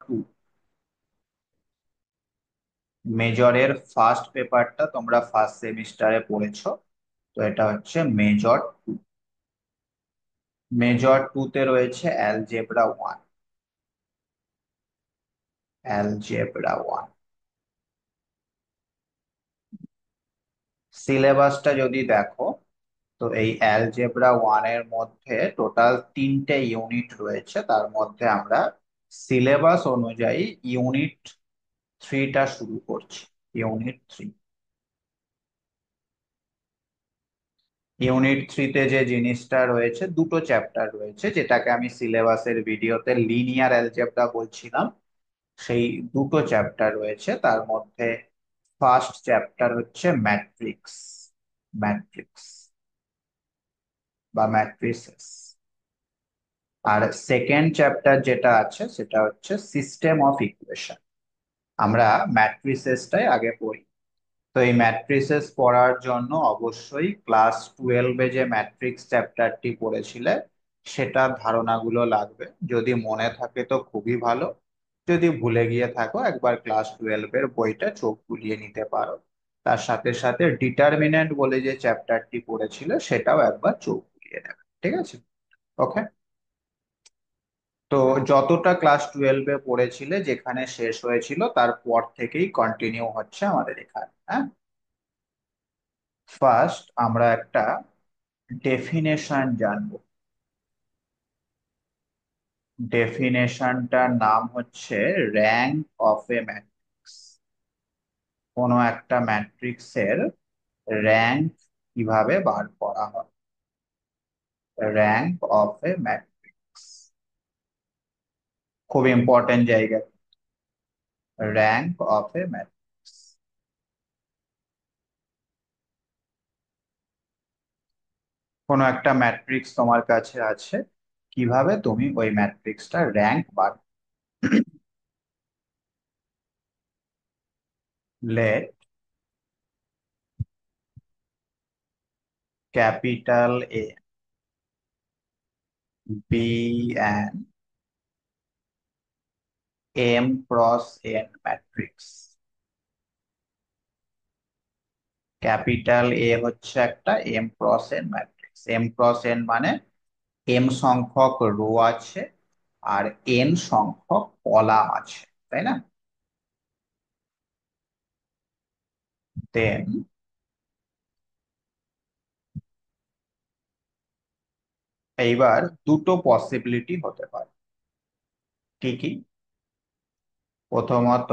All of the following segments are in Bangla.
টু। মেজরের ফার্স্ট পেপারটা তোমরা ফার্স্ট সেমিস্টারে পড়েছো, তো এটা হচ্ছে মেজর টু। মেজর টু তে রয়েছে অ্যালজেব্রা ওয়ান। অ্যালজেব্রা ওয়ান সিলেবাসটা যদি দেখো, তো এই অ্যালজেব্রা ওয়ানের মধ্যে টোটাল 3টে ইউনিট রয়েছে। তার মধ্যে আমরা সিলেবাস অনুযায়ী ইউনিট থ্রিটা শুরু করছি। Unit three. ইউনিট থ্রিতে যে জিনিসটা রয়েছে, দুটো চ্যাপ্টার রয়েছে, যেটাকে আমি সিলেবাসের ভিডিওতে লিনিয়ার অ্যালজেব্রা বলছিলাম। সেই দুটো চ্যাপ্টার রয়েছে। তার মধ্যে ফার্স্ট চ্যাপ্টার হচ্ছে ম্যাট্রিক্স। ম্যাট্রিক্স বা ম্যাট্রিসেস। আর সেকেন্ড চ্যাপ্টার যেটা আছে সেটা হচ্ছে সিস্টেম অফ ইকুয়েশন। আমরা ম্যাট্রিসেসটাই আগে পড়ি। তো এই ম্যাট্রিসেস পড়ার জন্য অবশ্যই ক্লাস টুয়েলভে যে ম্যাট্রিক্স চ্যাপ্টারটি পড়েছিলে সেটার ধারণাগুলো লাগবে। যদি মনে থাকে তো খুবই ভালো, যদি ভুলে গিয়ে থাকো একবার ক্লাস টুয়েলভের বইটা চোখ বুলিয়ে নিতে পারো। তার সাথে সাথে ডিটারমিনেন্ট বলে যে চ্যাপ্টারটি পড়েছিল সেটাও একবার চোখ বুলিয়ে নেবে। ঠিক আছে? ওকে। তো যতটা ক্লাস টুয়েলভে পড়েছিলে যেখানে শেষ হয়েছিল তারপর থেকেই কন্টিনিউ হচ্ছে আমাদের এখানে। হ্যাঁ, ফার্স্ট আমরা একটা ডেফিনেশন জানবো। ডেফিনেশনটার নাম হচ্ছে র্যাঙ্ক অফ এ ম্যাট্রিক্স। কোনো একটা ম্যাট্রিক্সের র্যাঙ্ক কিভাবে বার করা হয়। র্যাঙ্ক অফ এ ম্যাট্রিক্স খুব ইম্পর্টেন্ট জায়গা। Rank of a matrix. কোনো একটা ম্যাট্রিক্স তোমার কাছে আছে, কিভাবে তুমি ওই ম্যাট্রিক্সটা র্যাঙ্ক বার। Let capital A be an m cross n matrix। Capital A হচ্ছে একটা m cross n matrix. m cross n মানে m সংখ্যক রো আছে আর n সংখ্যক কলাম আছে, তাই না? দেন এইবার দুটো পসিবিলিটি হতে পারে। কি কি? প্রথমত,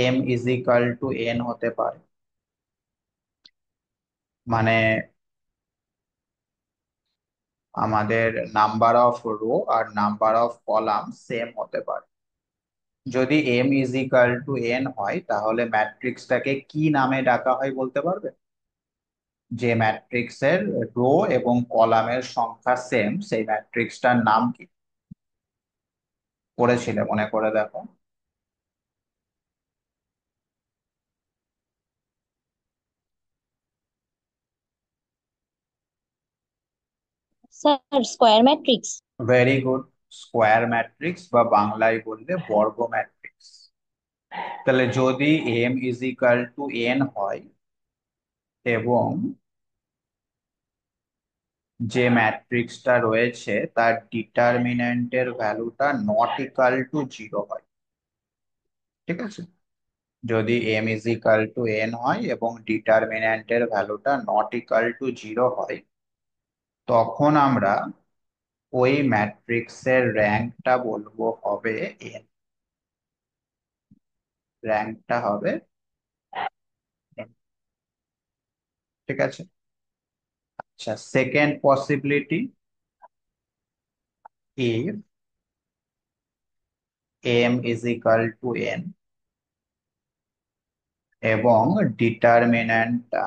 m is equal to n হতে পারে, মানে আমাদের নাম্বার অফ রো আর নাম্বার অফ কলাম সেম হতে পারে। যদি m is equal to n হয় তাহলে ম্যাট্রিক্সটাকে কি নামে ডাকা হয় বলতে পারবে? যে ম্যাট্রিক্সের রো এবং কলামের সংখ্যা সেম সেই ম্যাট্রিক্সটার নাম কি পড়েছিলে মনে করে দেখো। Sir, square matrix. Very good. Square matrix বা বাংলায় বললে বর্গ ম্যাট্রিক্স। তাহলে যদি m is equal to n হয় এবং যে ম্যাট্রিক্সটা রয়েছে তার ডিটারমিন্যান্টের ভ্যালুটা নট ইকাল টু জিরো হয়। ঠিক আছে? যদি m is equal to n হয় এবং ডিটারমিন্যান্টের ভ্যালুটা নট ইকাল টু জিরো হয়, তখন আমরা ওই ম্যাট্রিক্সের র্যাঙ্কটা বলবো হবে n। র্যাঙ্কটা হবে n। ঠিক আছে? আচ্ছা, second possibility, if m is equal to n এবং ডিটারমিন্যান্টটা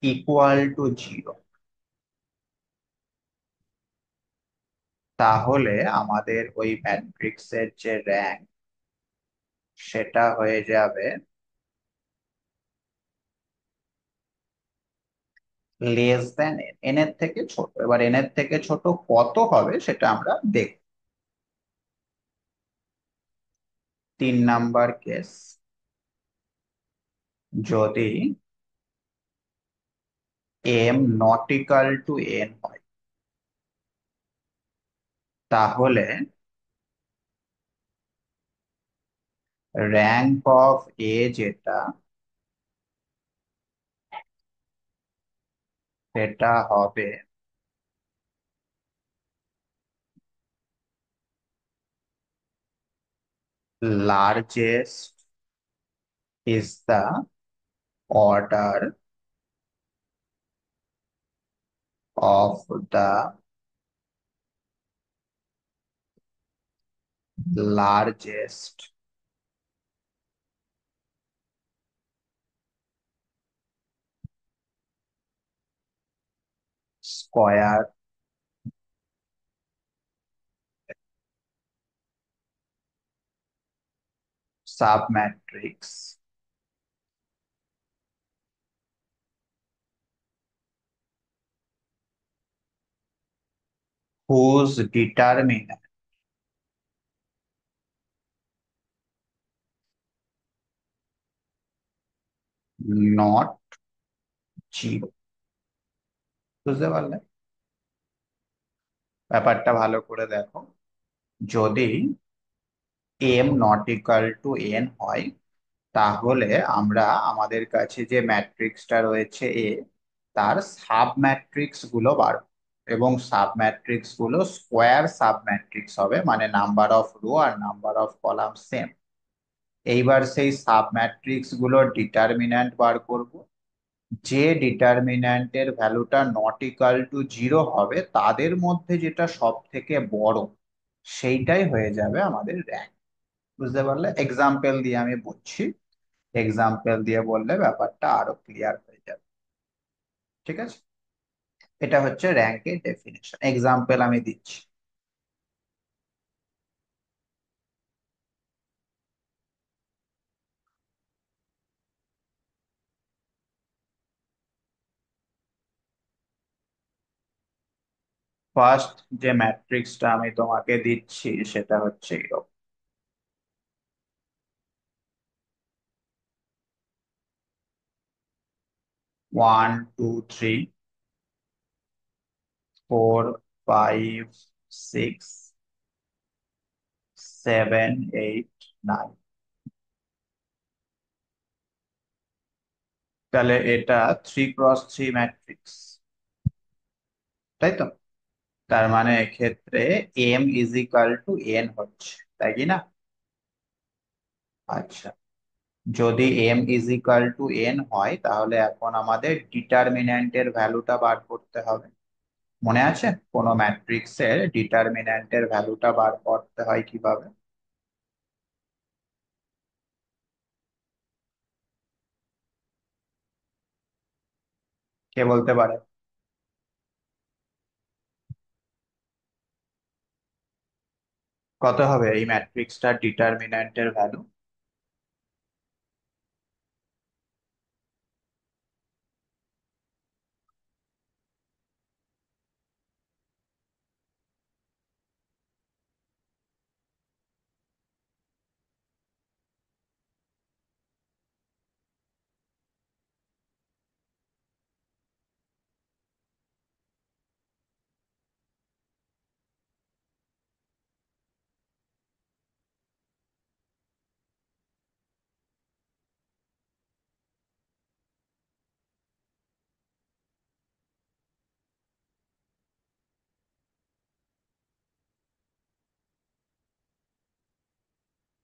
ইকুয়াল টু জিরো, তাহলে আমাদের ওই ম্যাট্রিক্সের যে র্যাঙ্ক সেটা হয়ে যাবে লেস দেন এন, এন এর থেকে ছোট। এবার এন এর থেকে ছোট কত হবে সেটা আমরা দেখব। 3 নাম্বার কেস, যদি M not equal to N হয়, তাহলে র্যাঙ্ক অফ এ যেটা, সেটা হবে largest is the order of the largest square submatrix whose determinant not zero। বুঝতে পারলে? ব্যাপারটা ভালো করে দেখো। যদি M not equal to N হয়, তাহলে আমরা আমাদের কাছে যে ম্যাট্রিক্সটা রয়েছে এ, তার সাব ম্যাট্রিক্স গুলো বার করব। এবং সাব ম্যাট্রিক্স গুলো স্কোয়ার সাব ম্যাট্রিক্স হবে, মানে নাম্বার অফ রো আর নাম্বার অফ কলাম সেম। এইবার সেই সাব ম্যাট্রিক্স গুলোর ডিটারমিন্যান্ট বার করব। যে ডিটারমিন্যান্টের ভ্যালুটা নট ইকাল টু জিরো হবে, তাদের মধ্যে যেটা সব থেকে বড়, সেইটাই হয়ে যাবে আমাদের র্যাঙ্ক। বুঝতে পারলে? এক্সাম্পল দিয়ে আমি বুঝছি, এক্সাম্পল দিয়ে বললে ব্যাপারটা আরো ক্লিয়ার হয়ে যাবে। ঠিক আছে? এটা হচ্ছে র্যাঙ্কের ডেফিনেশন। এক্সাম্পল আমি দিচ্ছি। ফার্স্ট যে ম্যাট্রিক্সটা আমি তোমাকে দিচ্ছি সেটা হচ্ছে এরকম: 1 2 3 4 5 6 7 8 9। তাহলে এটা 3 x 3 ম্যাট্রিক্স, তাই তো? তার মানে এক্ষেত্রে M is equal to N হচ্ছে, তাই কি না? আচ্ছা, যদি M is equal to N হয়, তাহলে এখন আমাদের ডিটারমিন্যান্টের ভ্যালুটা বার করতে হবে। মনে আছে কোনো ম্যাট্রিক্সের ডিটারমিন্যান্টের ভ্যালুটা বার করতে হয় কিভাবে? কে বলতে পারে? কত হবে এই ম্যাট্রিক্সটার ডিটারমিন্যান্টের ভ্যালু?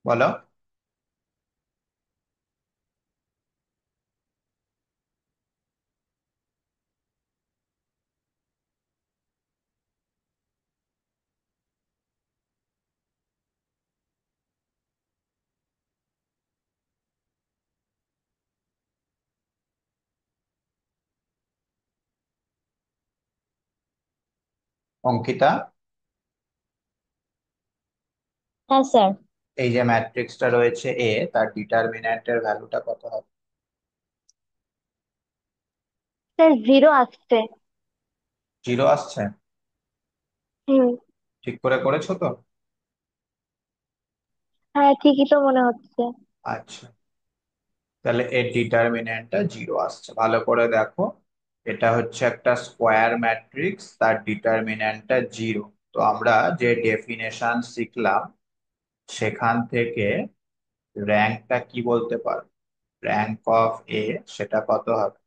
বলো। অঙ্কিতা, হ্যাঁ স্যার। এই যে ম্যাট্রিক্সটা রয়েছে এ, তার ডিটারমিন্যান্টের ভ্যালুটা কত হবে? স্যার জিরো আসছে। জিরো আসছে? হুম। ঠিক করে করেছো তো? হ্যাঁ, ঠিকই তো মনে হচ্ছে। আচ্ছা, তাহলে এর ডিটারমিন্যান্টটা জিরো আসছে, ভালো করে দেখো। এটা হচ্ছে একটা স্কোয়ার ম্যাট্রিক্স, তার ডিটারমিন্যান্টটা জিরো। তো আমরা যে ডেফিনেশন শিখলাম সেখান থেকে র্যাঙ্কটা কি বলতে পারো? র্যাঙ্ক অফ এ সেটা কত হবে?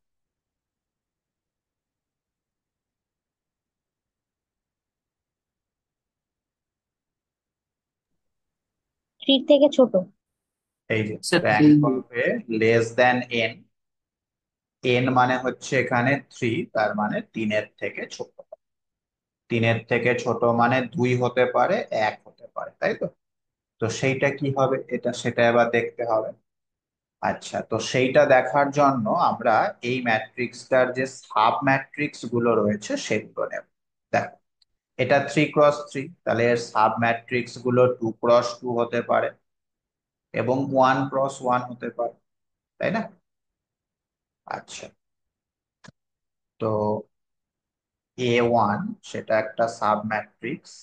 3 থেকে ছোট। এই যে sir three. Rank of A less than n. N মানে হচ্ছে এখানে থ্রি, তার মানে তিনের থেকে ছোট। তিনের থেকে ছোট মানে দুই হতে পারে, এক হতে পারে, তাই তো? তো সেইটা কি হবে, এটা সেটা এবার দেখতে হবে। আচ্ছা, তো সেইটা দেখার জন্য আমরা এই ম্যাট্রিক্সটার যে সাব ম্যাট্রিক্স গুলো রয়েছে সেগুলো নেব। দেখো, এটা 3x3, তাহলে এর সাব ম্যাট্রিক্স গুলো 2x2 হতে পারে এবং 1x1 হতে পারে, তাই না? আচ্ছা, তো A1 সেটা একটা সাব ম্যাট্রিক্স,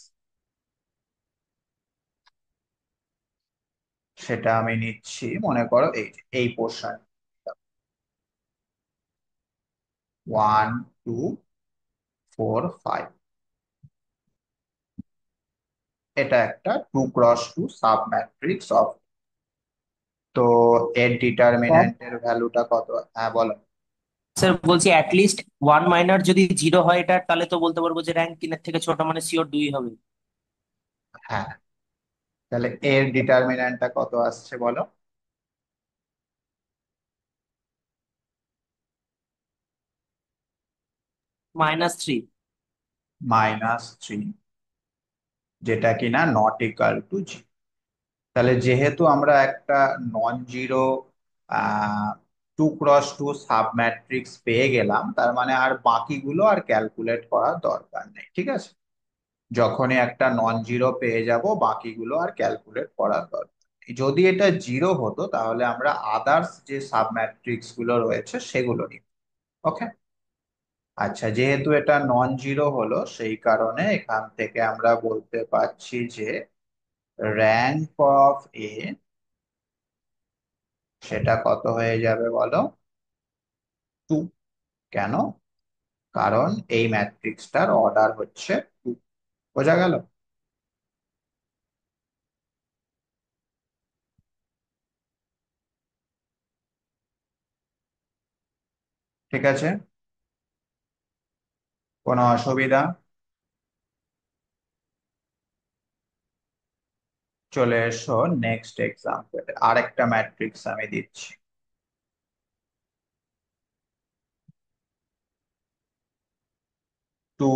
সেটা আমি নিচ্ছি, মনে করো এই পোর্শন, 1 2 4 5। এটা একটা 2x2 সাব ম্যাট্রিক্স অফ। তো এর স্যার ডিটারমিন্যান্টের ভ্যালুটা কত? হ্যাঁ বলো। স্যার বলছি অ্যাটলিস্ট ওয়ান মাইনার যদি জিরো হয় এটা, তাহলে তো বলতে পারবো যে র্যাঙ্ক তিনের থেকে ছোট, মানে শিওর দুই হবে। হ্যাঁ, তাহলে এর ডিটারমিন্যান্টটা কত আসছে বলো? -3। -3, যেটা কিনা নট ইকাল টু জি। তাহলে যেহেতু আমরা একটা non zero 2x2 sub matrix পেয়ে গেলাম, তার মানে আর বাকিগুলো আর ক্যালকুলেট করার দরকার নেই, ঠিক আছে? যখনই একটা নন জিরো পেয়ে যাব, বাকিগুলো আর ক্যালকুলেট করার দরকার নেই। যদি এটা জিরো হতো তাহলে আমরা আদার্স যে সাব ম্যাট্রিক্স গুলো রয়েছে সেগুলো নিই। ওকে। আচ্ছা, যেহেতু এটা নন জিরো হলো সেই কারণে এখান থেকে আমরা বলতে পারছি যে র্যাঙ্ক অফ এ সেটা কত হয়ে যাবে বলো? 2। কেন? কারণ এই ম্যাট্রিক্সটার অর্ডার হচ্ছে 2। বোঝা গেল? ঠিক আছে, কোনো অসুবিধা? চলে এসো নেক্সট এক্সাম্পল, আরেকটা ম্যাট্রিক্স আমি দিচ্ছি। 2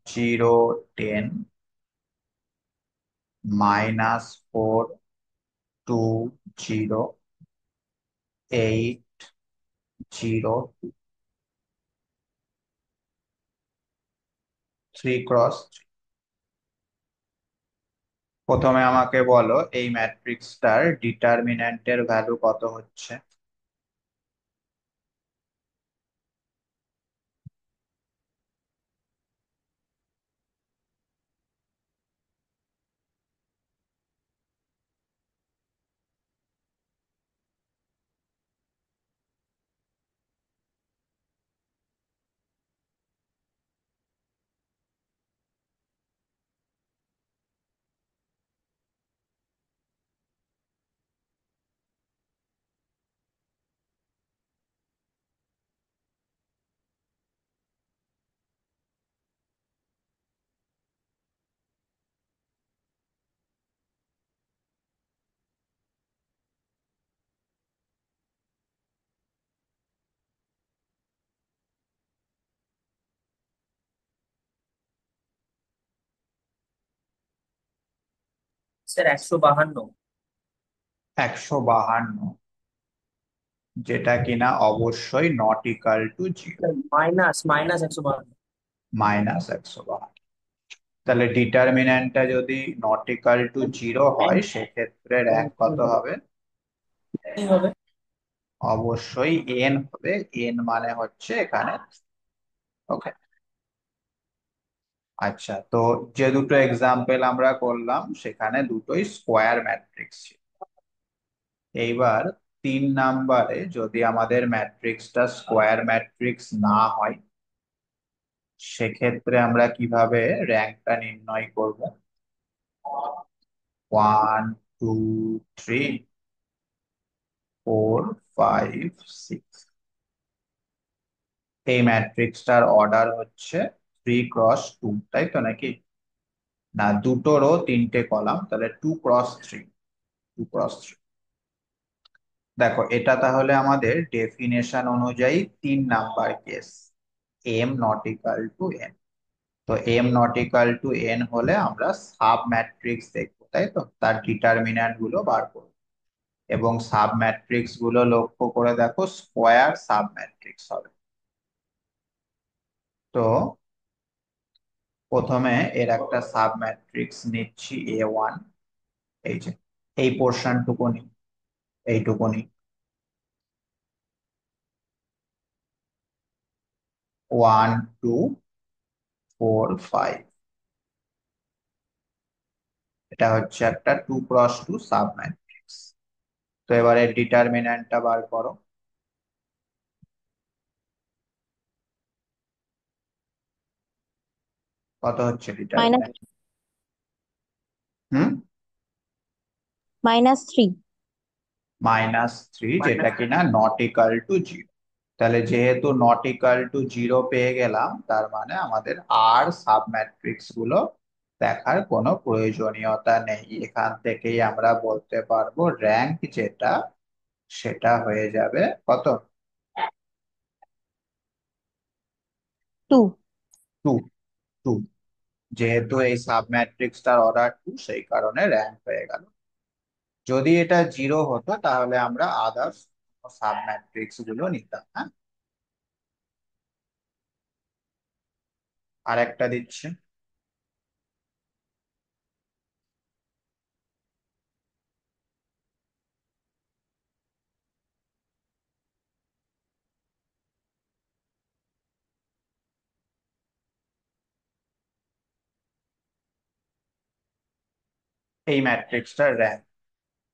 0 10 -4 2 0 8 0 3x3। প্রথমে আমাকে বলো এই ম্যাট্রিক্সটার ডিটারমিন্যান্টের ভ্যালু কত হচ্ছে? স্যার 152। 152, যেটা কিনা অবশ্যই not equal two zero. Minus minus 152। -152। তাহলে ডিটারমিন্যান্টটা যদি নট ইকাল টু জিরো হয় র্যাঙ্ক সেক্ষেত্রে র্যাঙ্ক কত হবে? কি হবে? অবশ্যই এন হবে। এন মানে হচ্ছে এখানে ওকে। আচ্ছা, তো যে দুটো এক্সাম্পল আমরা করলাম সেখানে দুটোই স্কোয়ার ম্যাট্রিক্স ছিল। এইবার 3 নাম্বারে যদি আমাদের ম্যাট্রিক্সটা স্কোয়ার ম্যাট্রিক্স না হয়, সেক্ষেত্রে আমরা কিভাবে র্যাঙ্কটা নির্ণয় করব? 1 2 3 4 5 6, এই ম্যাট্রিক্সটার অর্ডার হচ্ছে 3 × 2, তাই তো নাকি? না, দুটো রো 3টে কলাম, তাহলে 2 × 3, 2 × 3। দেখো, এটা তাহলে আমাদের ডেফিনেশন অনুযায়ী 3 number case, M not equal to N. তো M not equal to N হলে আমরা সাব ম্যাট্রিক্স দেখবো, তাই তো? তার ডিটারমিন্যান্ট গুলো বার করবো, এবং সাব ম্যাট্রিক্স গুলো লক্ষ্য করে দেখো স্কোয়ার সাব ম্যাট্রিক্স হবে। তো প্রথমে এর একটা সাব ম্যাট্রিক্স নিচ্ছি A1, এই যে এই পোর্শনটুকুনি, এইটুকুনি, 1 2 4 5, এটা হচ্ছে একটা 2 × 2 সাব ম্যাট্রিক্স। তো এবারে ডিটারমিন্যান্টটা বার করো। কত হচ্ছে মাইনাস ডিটারমিন্যান্ট? হুম, -3। -3, যেটা কিনা নট ইকাল টু জিরো। তাহলে যেহেতু নট ইকাল টু জিরো পেয়ে গেলাম, তার মানে আমাদের আর সাব ম্যাট্রিক্স গুলো দেখার কোনো প্রয়োজনীয়তা নেই। এখান থেকেই আমরা বলতে পারবো র্যাঙ্ক যেটা, সেটা হয়ে যাবে কত? 2। 2। 2, যেহেতু এই সাব ম্যাট্রিক্সটার অর্ডার 2, সেই কারণে র্যাঙ্ক হয়ে গেল। যদি এটা জিরো হতো তাহলে আমরা আদার্স সাব ম্যাট্রিক্স গুলো নিতাম। হ্যাঁ, আর একটা দিচ্ছি। এই ম্যাট্রিক্সটার র্যাঙ্ক,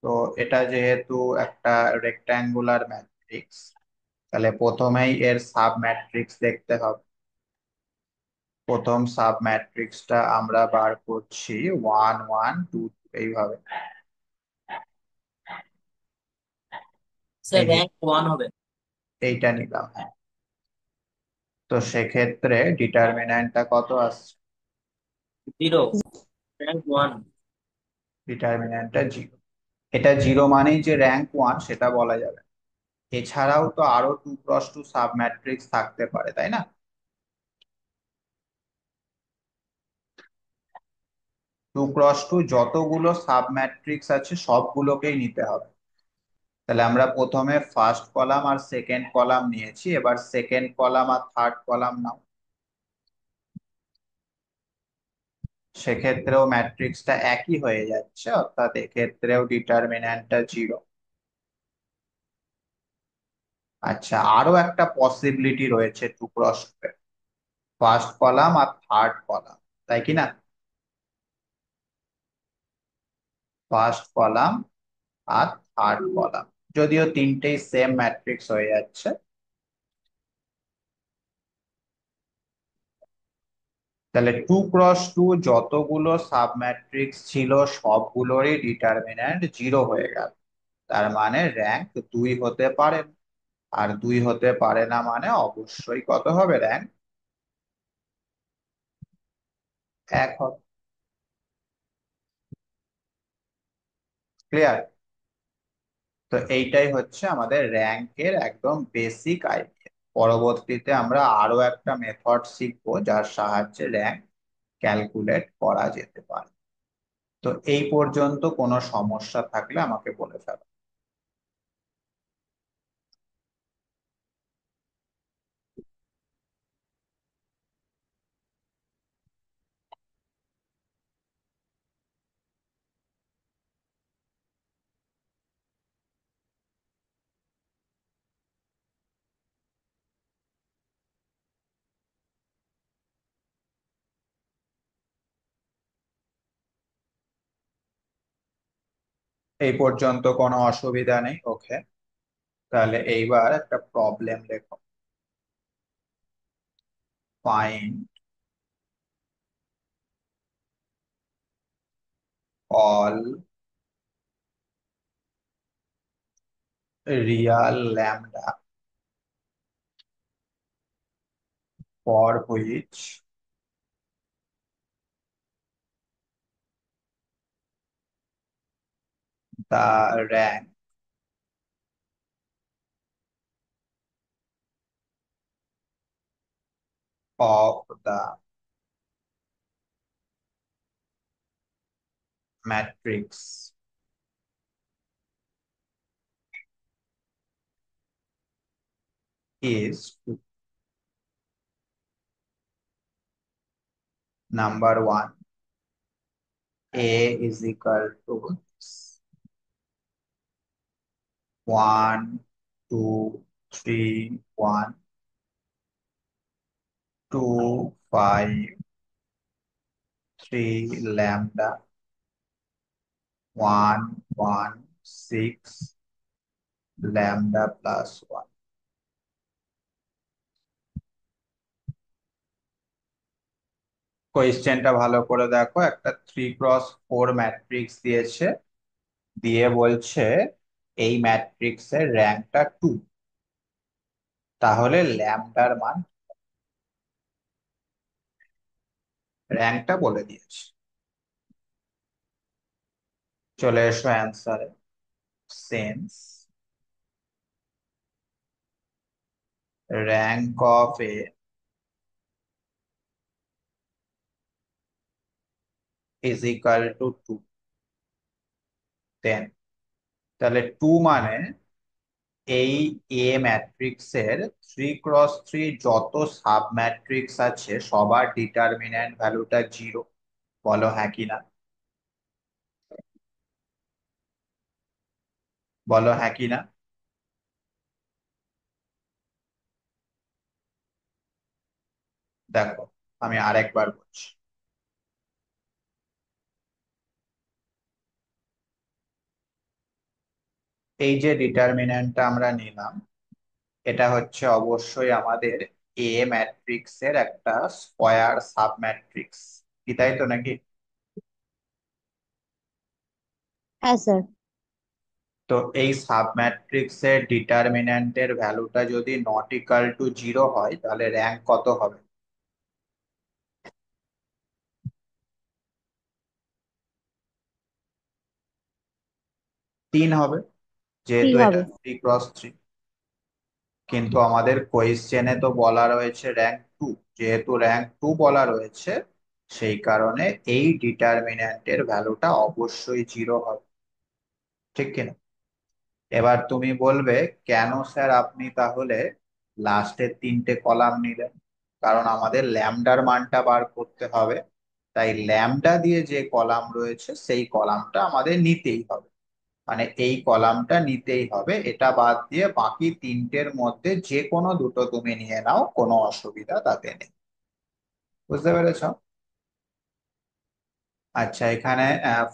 তো এটা যেহেতু একটা রেক্ট্যাঙ্গুলার ম্যাট্রিক্স, তাহলে প্রথমেই এর সাব ম্যাট্রিক্স দেখতে হবে। প্রথম সাব ম্যাট্রিক্সটা আমরা বার করছি 1 1 2, এইভাবে। স্যার এই যে র্যাঙ্ক 1 হবে। এইটা নিলাম, হ্যাঁ। তো সেক্ষেত্রে ডিটারমিন্যান্টটা কত আসছে? 0, র্যাঙ্ক 1। ডিটারমিন্যান্টটা জিরো। এটা জিরো মানেই যে র্যাঙ্ক 1 সেটা বলা যাবে না। এছাড়াও তো আরো 2 × 2 সাব ম্যাট্রিক্স থাকতে পারে, তাই না? 2 × 2 যতগুলো সাব ম্যাট্রিক্স আছে সবগুলোকেই নিতে হবে। তাহলে আমরা প্রথমে ফার্স্ট কলাম আর সেকেন্ড কলাম নিয়েছি, এবার সেকেন্ড কলাম আর থার্ড কলাম নাও। সেক্ষেত্রেও ম্যাট্রিক্সটা একই হয়ে যাচ্ছে, অর্থাৎ এক্ষেত্রেও ডিটারমিন্যান্টটা জিরো। আচ্ছা, আরো একটা পসিবিলিটি রয়েছে 2 × 2, ফার্স্ট কলাম আর থার্ড কলাম, তাই কি না? ফার্স্ট কলাম আর থার্ড কলাম, যদিও তিনটেই সেম ম্যাট্রিক্স হয়ে যাচ্ছে। তাহলে 2 × 2 যতগুলো সাব ম্যাট্রিক্স ছিল সবগুলোরই ডিটারমিন্যান্ট জিরো হয়ে গেল। তার মানে র্যাঙ্ক 2 হতে পারে না। আর 2 হতে পারে না মানে অবশ্যই কত হবে র্যাঙ্ক? 1 হবে। ক্লিয়ার? তো এইটাই হচ্ছে আমাদের র্যাঙ্কের একদম বেসিক আইডিয়া। পরবর্তীতে আমরা আরো একটা মেথড শিখবো যার সাহায্যে র্যাঙ্ক ক্যালকুলেট করা যেতে পারে। তো এই পর্যন্ত কোনো সমস্যা থাকলে আমাকে বলে ফেলো। এই পর্যন্ত কোনো অসুবিধা নেই, ওকে। তাহলে এইবার একটা প্রবলেম লেখো। Find all Real lambda for which the rank of the matrix is number one, A is equal to 1, 2, 3, 1, 2, 5, 3 lambda, 1, 1, 6 lambda plus 1। কোয়েশ্চেনটা ভালো করে দেখো, একটা 3x4 ম্যাট্রিক্স দিয়েছে, দিয়ে বলছে এই ম্যাট্রিক্সের র্যাঙ্কটা 2, তাহলে ল্যামডার মান, র্যাঙ্কটা বলে দিয়েছে। চলে এসো অ্যান্সারে। Since rank of A is equal to 2, then তাহলে 2 মানে এই এ ম্যাট্রিক্সের 3x3 যত সাব ম্যাট্রিক্স আছে সবার ডিটারমিন্যান্ট ভ্যালুটা 0। বলো হ্যাঁ কি না, বলো হ্যাঁ কি না। দেখো আমি আরেকবার বলছি, এই যে ডিটারমিন্যান্টটা আমরা নিলাম, এটা হচ্ছে অবশ্যই আমাদের এ ম্যাট্রিক্সের একটা স্কয়ার সাব ম্যাট্রিক্স, কি তাই তো নাকি? হ্যাঁ স্যার। তো এই সাব ম্যাট্রিক্সের ডিটারমিন্যান্টের ভ্যালুটা যদি নট ইকাল টু 0 হয় তাহলে র্যাঙ্ক কত হবে? 3 হবে, থ্রি যেহেতু এটা হবে। 3x3। কিন্তু আমাদের কোয়েশ্চেনে তো বলা রয়েছে র্যাঙ্ক 2, যেহেতু র্যাঙ্ক 2 বলা রয়েছে, সেই কারণে এই ডিটারমিন্যান্টের ভ্যালুটা অবশ্যই 0 হবে, ঠিক কিনা? এবার তুমি বলবে কেন স্যার আপনি তাহলে লাস্টের 3টে কলাম নিলেন? কারণ আমাদের ল্যামডার মানটা বার করতে হবে, তাই ল্যামডা দিয়ে যে কলাম রয়েছে সেই কলামটা আমাদের নিতেই হবে। মানে এই কলামটা নিতেই হবে, এটা বাদ দিয়ে বাকি 3টের মধ্যে যে কোনো দুটো তুমি নিয়ে নাও, কোনো অসুবিধা তাতে নেই। বুঝতে পেরেছ? আচ্ছা, এখানে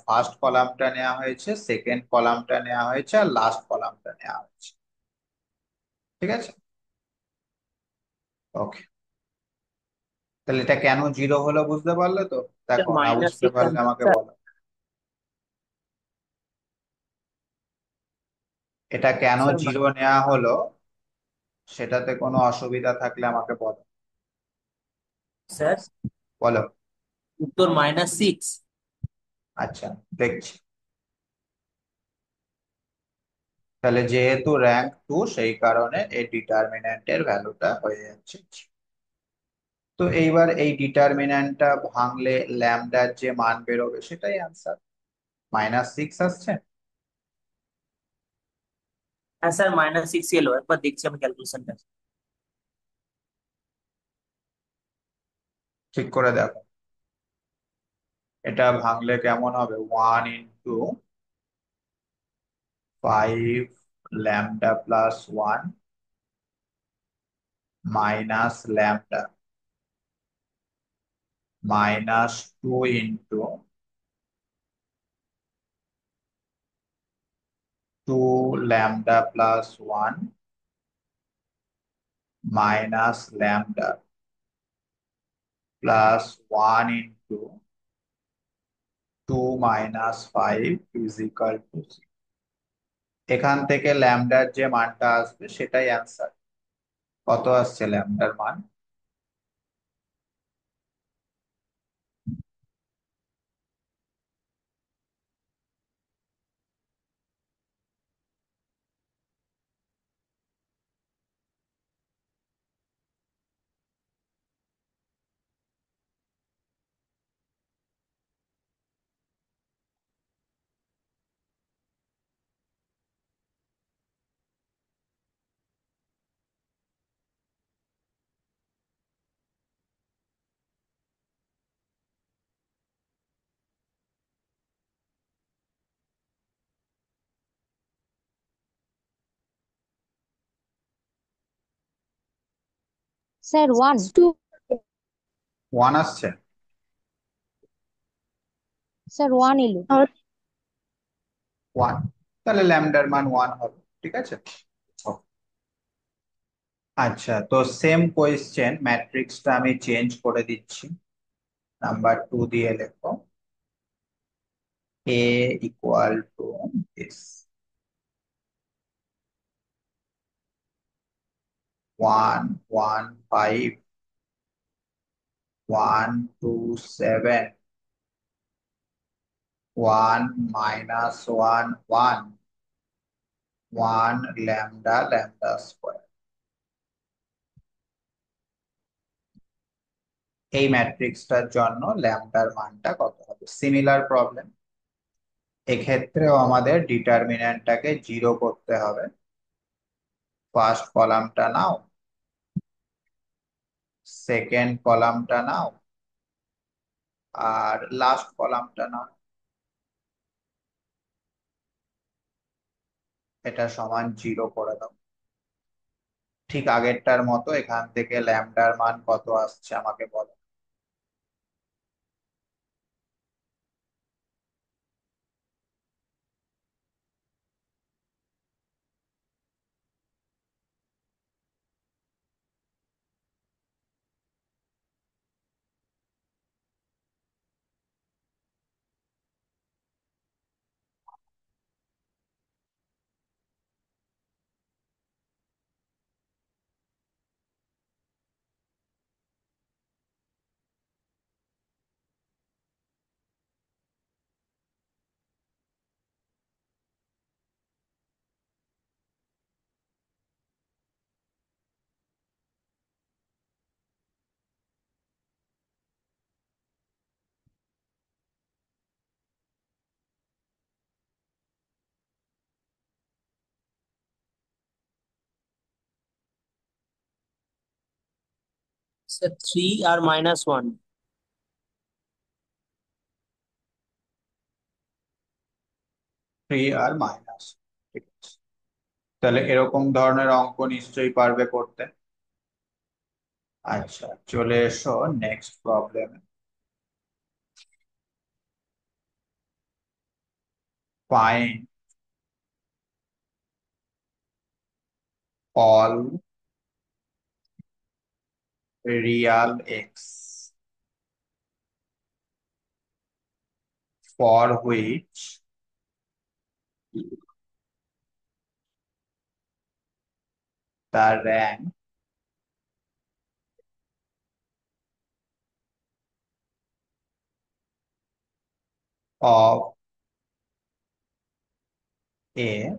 ফার্স্ট কলামটা নেওয়া হয়েছে, সেকেন্ড কলামটা নেওয়া হয়েছে, আর লাস্ট কলামটা নেওয়া হয়েছে, ঠিক আছে? ওকে, তাহলে এটা কেন 0 হলো বুঝতে পারলে তো? দেখো, না মাইনাস বুঝতে সিক্স পারলে আমাকে বলো। এটা কেন স্যার 0 নেওয়া হলো, সেটাতে কোনো অসুবিধা থাকলে আমাকে বলো। স্যার বলো। উত্তর -6। আচ্ছা, দেখছি। তাহলে যেহেতু র্যাঙ্ক 2 সেই কারণে এই ডিটারমিন্যান্টের ভ্যালুটা হয়ে যাচ্ছে 0। তো এইবার এই ডিটারমিন্যান্টটা ভাঙলে ল্যামডার যে মান বেরোবে সেটাই আনসার, -6 আসছে। হ্যাঁ স্যার -6 এলো, একবার দেখছি আমি ক্যালকুলেশনটা। ঠিক করে দেখো, এটা ভাঙলে কেমন হবে? 1 × 5 lambda plus 1 minus lambda -2 × lambda plus 1 minus lambda plus 1 into 2 - 5 is equal two, এখান থেকে ল্যামডার যে মানটা আসবে সেটাই অ্যান্সার। কত আসছে ল্যামডার মান? স্যার 1। 1 আসছে। স্যার 1 এলো। 1, তাহলে ল্যামডার মান 1 হবে। ঠিক আছে। আচ্ছা, তো সেম কোয়েশ্চেন, ম্যাট্রিক্সটা আমি চেঞ্জ করে দিচ্ছি। নাম্বার 2 দিয়ে লেখো a equal to this, 1 1 5 1 2 7 1 - 1 1 lambda lambda square. এই ম্যাট্রিক্সটার জন্য ল্যামডার মানটা কত হবে? সিমিলার প্রবলেম, এক্ষেত্রেও আমাদের ডিটারমিন্যান্টটাকে 0 করতে হবে। ফার্স্ট কলামটা নাও, সেকেন্ড কলামটা নাও, আর লাস্ট কলামটা নাও। এটা সমান 0 করে দাও। ঠিক আগেরটার মতো এখান থেকে ল্যামডার মান কত আসছে আমাকে বলো। স্যার 3 আর -1। 3 আর মাইনাস। ঠিক আছে, তাহলে এরকম ধরনের অঙ্ক নিশ্চয়ই পারবে করতে। আচ্ছা, চলে এসো next problem. Find all real x for which the rank of a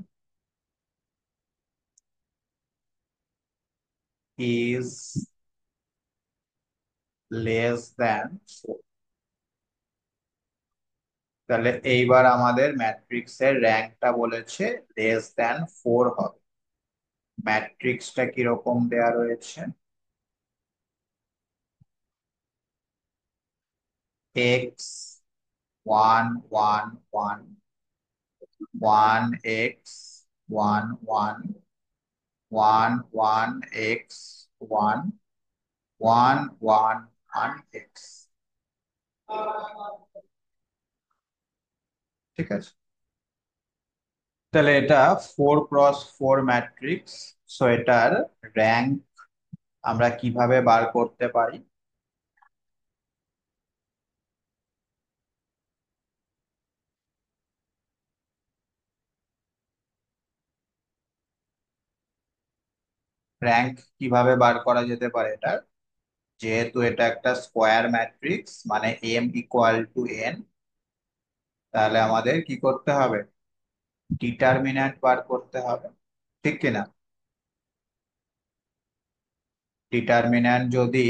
is less than 4। তাহলে এইবার আমাদের ম্যাট্রিক্সের র্যাঙ্কটা বলেছে লেস দ্যান 4 হবে। ম্যাট্রিক্সটা কিরকম দেয়া রয়েছে? x 1 1 1 1 x 1 1 1 x 1 1 1 1 x। ঠিক আছে, তাহলে এটা 4x4 ম্যাট্রিক্স। সো এটার র্যাঙ্ক আমরা কিভাবে বার করতে পারি? র্যাঙ্ক কিভাবে বার করা যেতে পারে এটার? যেহেতু এটা একটা স্কোয়ার ম্যাট্রিক্স, মানে m=n, তাহলে আমাদের কি করতে হবে? ডিটারমিন্যান্ট বার করতে হবে, ঠিক কিনা? ডিটারমিন্যান্ট যদি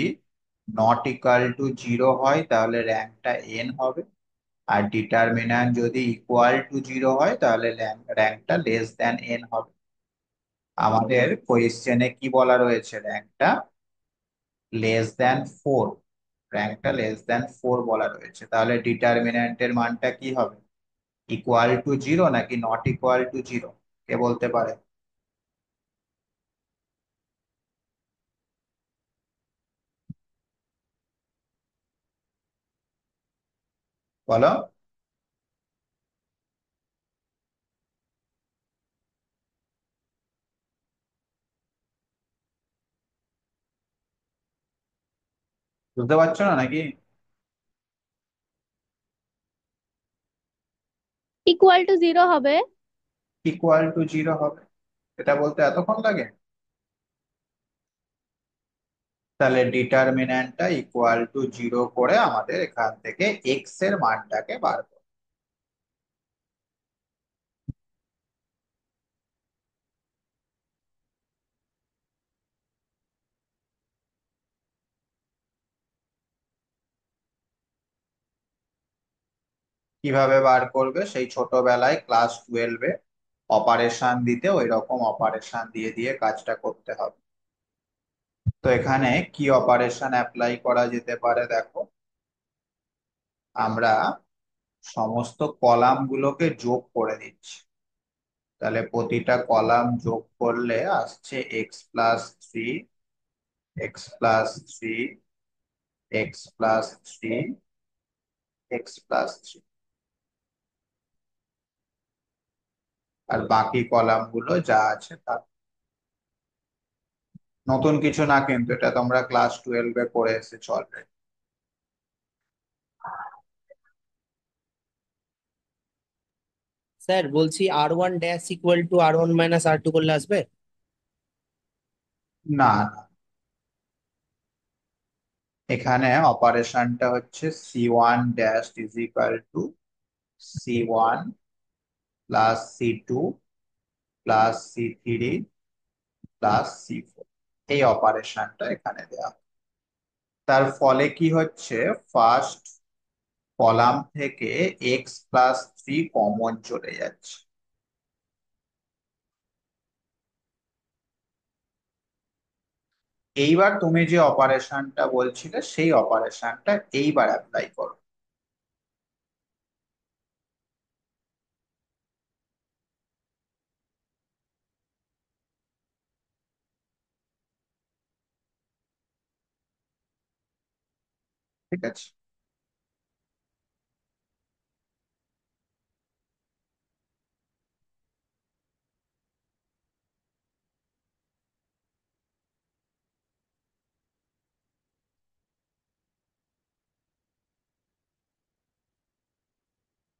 নট ইকুয়াল টু 0 হয় তাহলে র্যাঙ্কটা n হবে, আর ডিটারমিন্যান্ট যদি ইকুয়াল টু 0 হয় তাহলে র্যাঙ্কটা লেস দ্যান n হবে। আমাদের কোয়েশ্চেনে কি বলা রয়েছে? র্যাঙ্কটা লেস দ্যান 4 বলা রয়েছে। তাহলে ডিটারমিন্যান্টের মানটা কি হবে? ইকুয়াল টু 0 নাকি নট ইকুয়াল টু 0? কে বলতে পারে? বলো। বুঝতে পারছো না নাকি? ইকুয়াল টু জিরো হবে। ইকুয়াল টু 0 হবে, এটা বলতে এতক্ষণ লাগে? তাহলে ডিটারমিন্যান্টটা ইকুয়াল টু 0 করে আমাদের এখান থেকে এক্স এর মানটাকে বার করো। কিভাবে বার করবে? সেই ছোটবেলায় ক্লাস 12-এ অপারেশন দিতে ওই রকম অপারেশন দিয়ে দিয়ে কাজটা করতে হবে। তো এখানে কি অপারেশন অ্যাপ্লাই করা যেতে পারে দেখো। আমরা সমস্ত কলাম গুলোকে যোগ করে দিচ্ছি। তাহলে প্রতিটা কলাম যোগ করলে আসছে x+3, x+3, x+3, x+3। আর বাকি কলাম গুলো যা আছে তা। নতুন কিছু না কিন্তু, এটা তোমরা ক্লাস 12-এ করে এসেছো অলরেডি। স্যার বলছি R1 dash equal to R1 minus R2 করলে আসবে? না না, এখানে অপারেশনটা হচ্ছে C1 dash is equal to C1 plus C2 plus C3 plus C4। এই অপারেশনটা এখানে দেওয়া হয়। তার ফলে কি হচ্ছে? ফার্স্ট কলাম থেকে x+3 কমন চলে যাচ্ছে। এইবার তুমি যে অপারেশনটা বলছিলে সেই অপারেশনটা এইবার অ্যাপ্লাই করো। ঠিক আছে।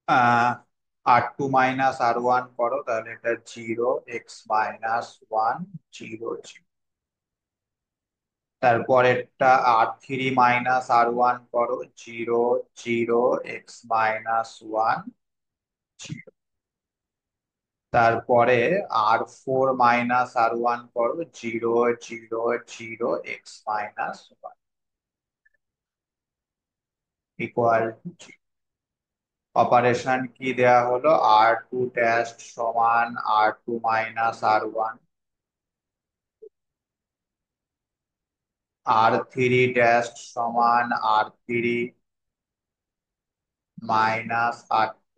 আহ R2 - R1 করো, তাহলে এটা 0, x-1 0 0। তারপরেরটা R3 - R1 করো, 0 0, x-1 0। তারপরে R4 - R1 করো, 0 0 0, x-1 ইকুয়াল টু 0। অপারেশন কি দেয়া হলো? R2 ড্যাশ সমান R2 - R1, R3 ড্যাশ সমান R3 - R2,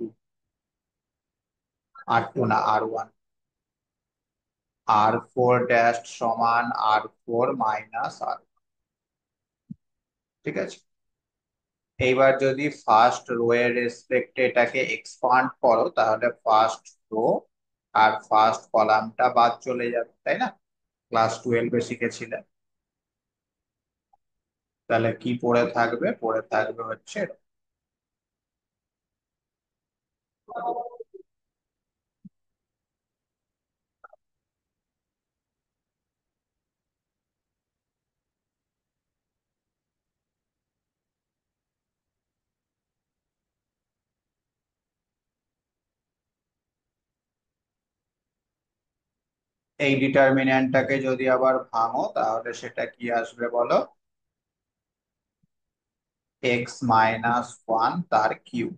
R2 না R1। R4 ড্যাশ সমান R4 - R। ঠিক আছে। এইবার যদি ফার্স্ট রো এর রেসপেক্টে এটাকে এক্সপান্ড করো তাহলে ফার্স্ট রো আর ফার্স্ট কলামটা বাদ চলে যাবে, তাই না? ক্লাস 12-এ শিখেছিলেন। তাহলে কি পড়ে থাকবে? পড়ে থাকবে হচ্ছে এই ডিটারমিন্যান্টটাকে যদি আবার ভাঙো তাহলে সেটা কি আসবে বলো? x-1 তার কিউব।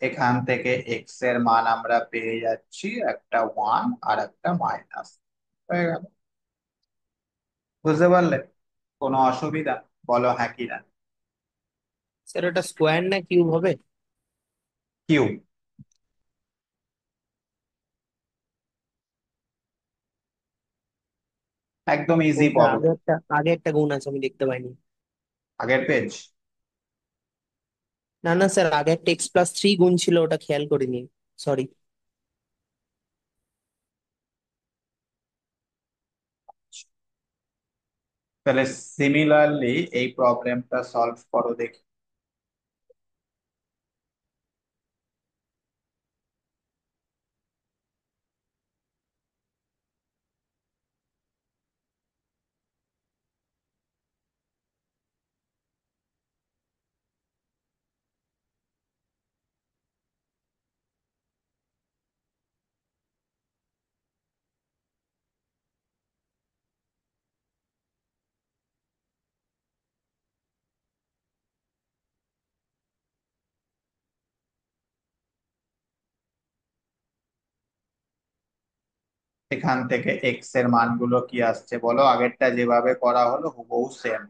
এখান থেকে এক্স এর মান আমরা পেয়ে যাচ্ছি একটা 1 আর একটা মাইনাস। হয়ে গেল। বুঝতে পারলে? কোনো অসুবিধা? বলো হ্যাঁ কি না। স্যার ওটা স্কোয়ার না কিউব হবে? কিউব। একদম ইজি ওটা প্রবলেম। আগে একটা গুণ আছে, আমি দেখতে পাইনি। আগের পেজ। না না স্যার, আগে একটা x+3 গুণ ছিল, ওটা খেয়াল করিনি। সরি। তাহলে সিমিলারলি এই প্রবলেমটা সলভ করো দেখি। এখান থেকে এক্স এর মানগুলো কি আসছে বলো? আগেরটা যেভাবে করা হলো হুবহু সেম।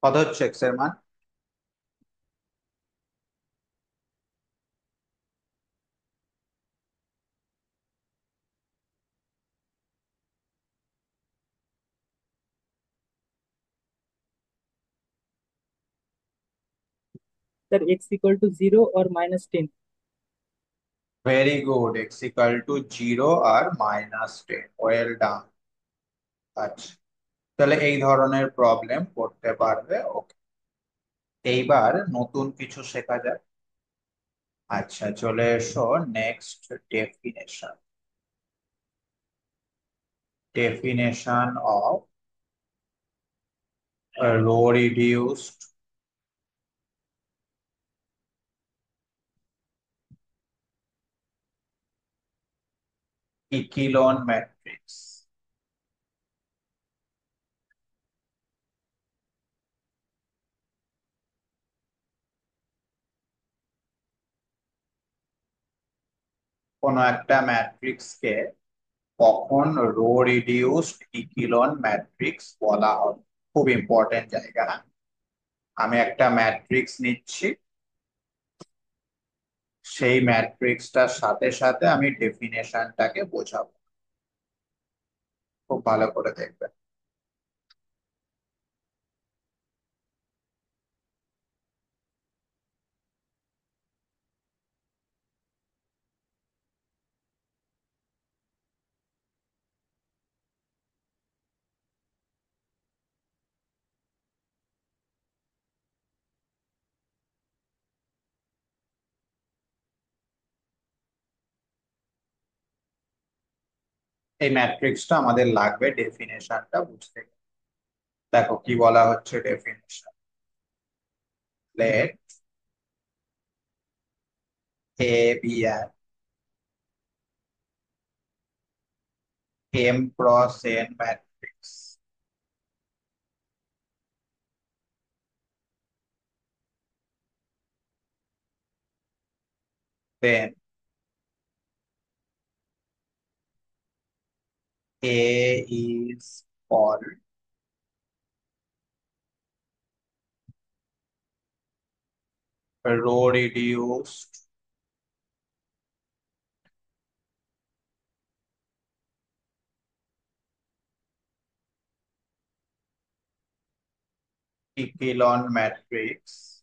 কত হচ্ছে এক্স এর মান? Sir, x equal to 0 or -10. Very good, x equal to 0 আর -10। Well done. আচ্ছা, তাহলে এই ধরনের প্রবলেম করতে পারবে। ওকে, এইবার নতুন কিছু শেখা যাক। আচ্ছা, চলে এসো next definition. Definition of row reduced echelon matrix. কোনো একটা ম্যাট্রিক্স কে কখন রো রিডিউসড ইকিলন ম্যাট্রিক্স বলা হবে, খুব ইম্পর্টেন্ট জায়গা। আমি একটা ম্যাট্রিক্স নিচ্ছি, সেই ম্যাট্রিক্সটার সাথে সাথে আমি ডেফিনেশনটাকে বোঝাবো, খুব ভালো করে দেখবেন। এই ম্যাট্রিক্সটা আমাদের লাগবে ডেফিনেশনটা বুঝতে গেলে। দেখো কি বলা হচ্ছে definition, let A be an m cross n matrix, then A is called row reduced echelon matrix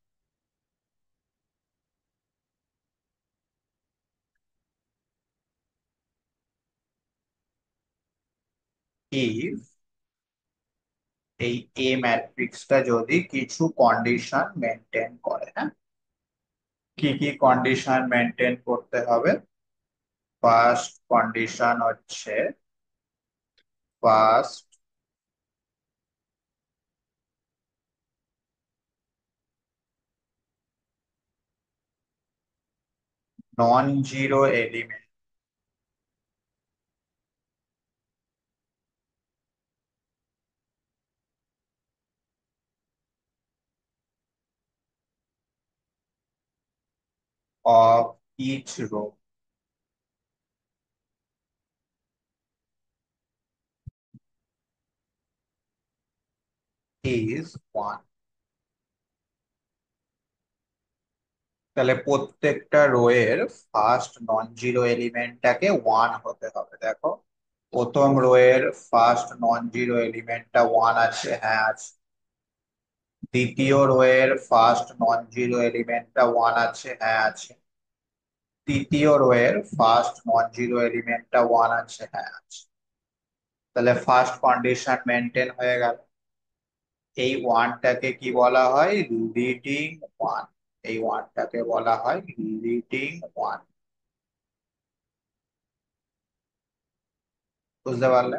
if এই A ম্যাট্রিক্সটা যদি কিছু কন্ডিশন মেনটেন করে। হ্যাঁ, কি কি কন্ডিশন মেনটেন করতে হবে? ফার্স্ট কন্ডিশন হচ্ছে first non zero element of each row is 1। তাহলে প্রত্যেকটা রো এর ফার্স্ট নন জিরো এলিমেন্টটাকে 1 হতে হবে। দেখো প্রথম রো এর ফার্স্ট নন জিরো এলিমেন্টটা 1 আছে, হ্যাঁ আছে। দ্বিতীয় রো এর ফার্স্ট নন জিরো এলিমেন্টটা 1 আছে, হ্যাঁ আছে। তৃতীয় রো এর ফার্স্ট নন জিরো এলিমেন্টটা 1 আছে, হ্যাঁ আছে। তাহলে ফার্স্ট কন্ডিশন মেনটেন হয়ে গেল। এই ওয়ানটাকে কি বলা হয়? Leading one. এই ওয়ানটাকে বলা হয় লিডিং ওয়ান। বুঝতে পারলে?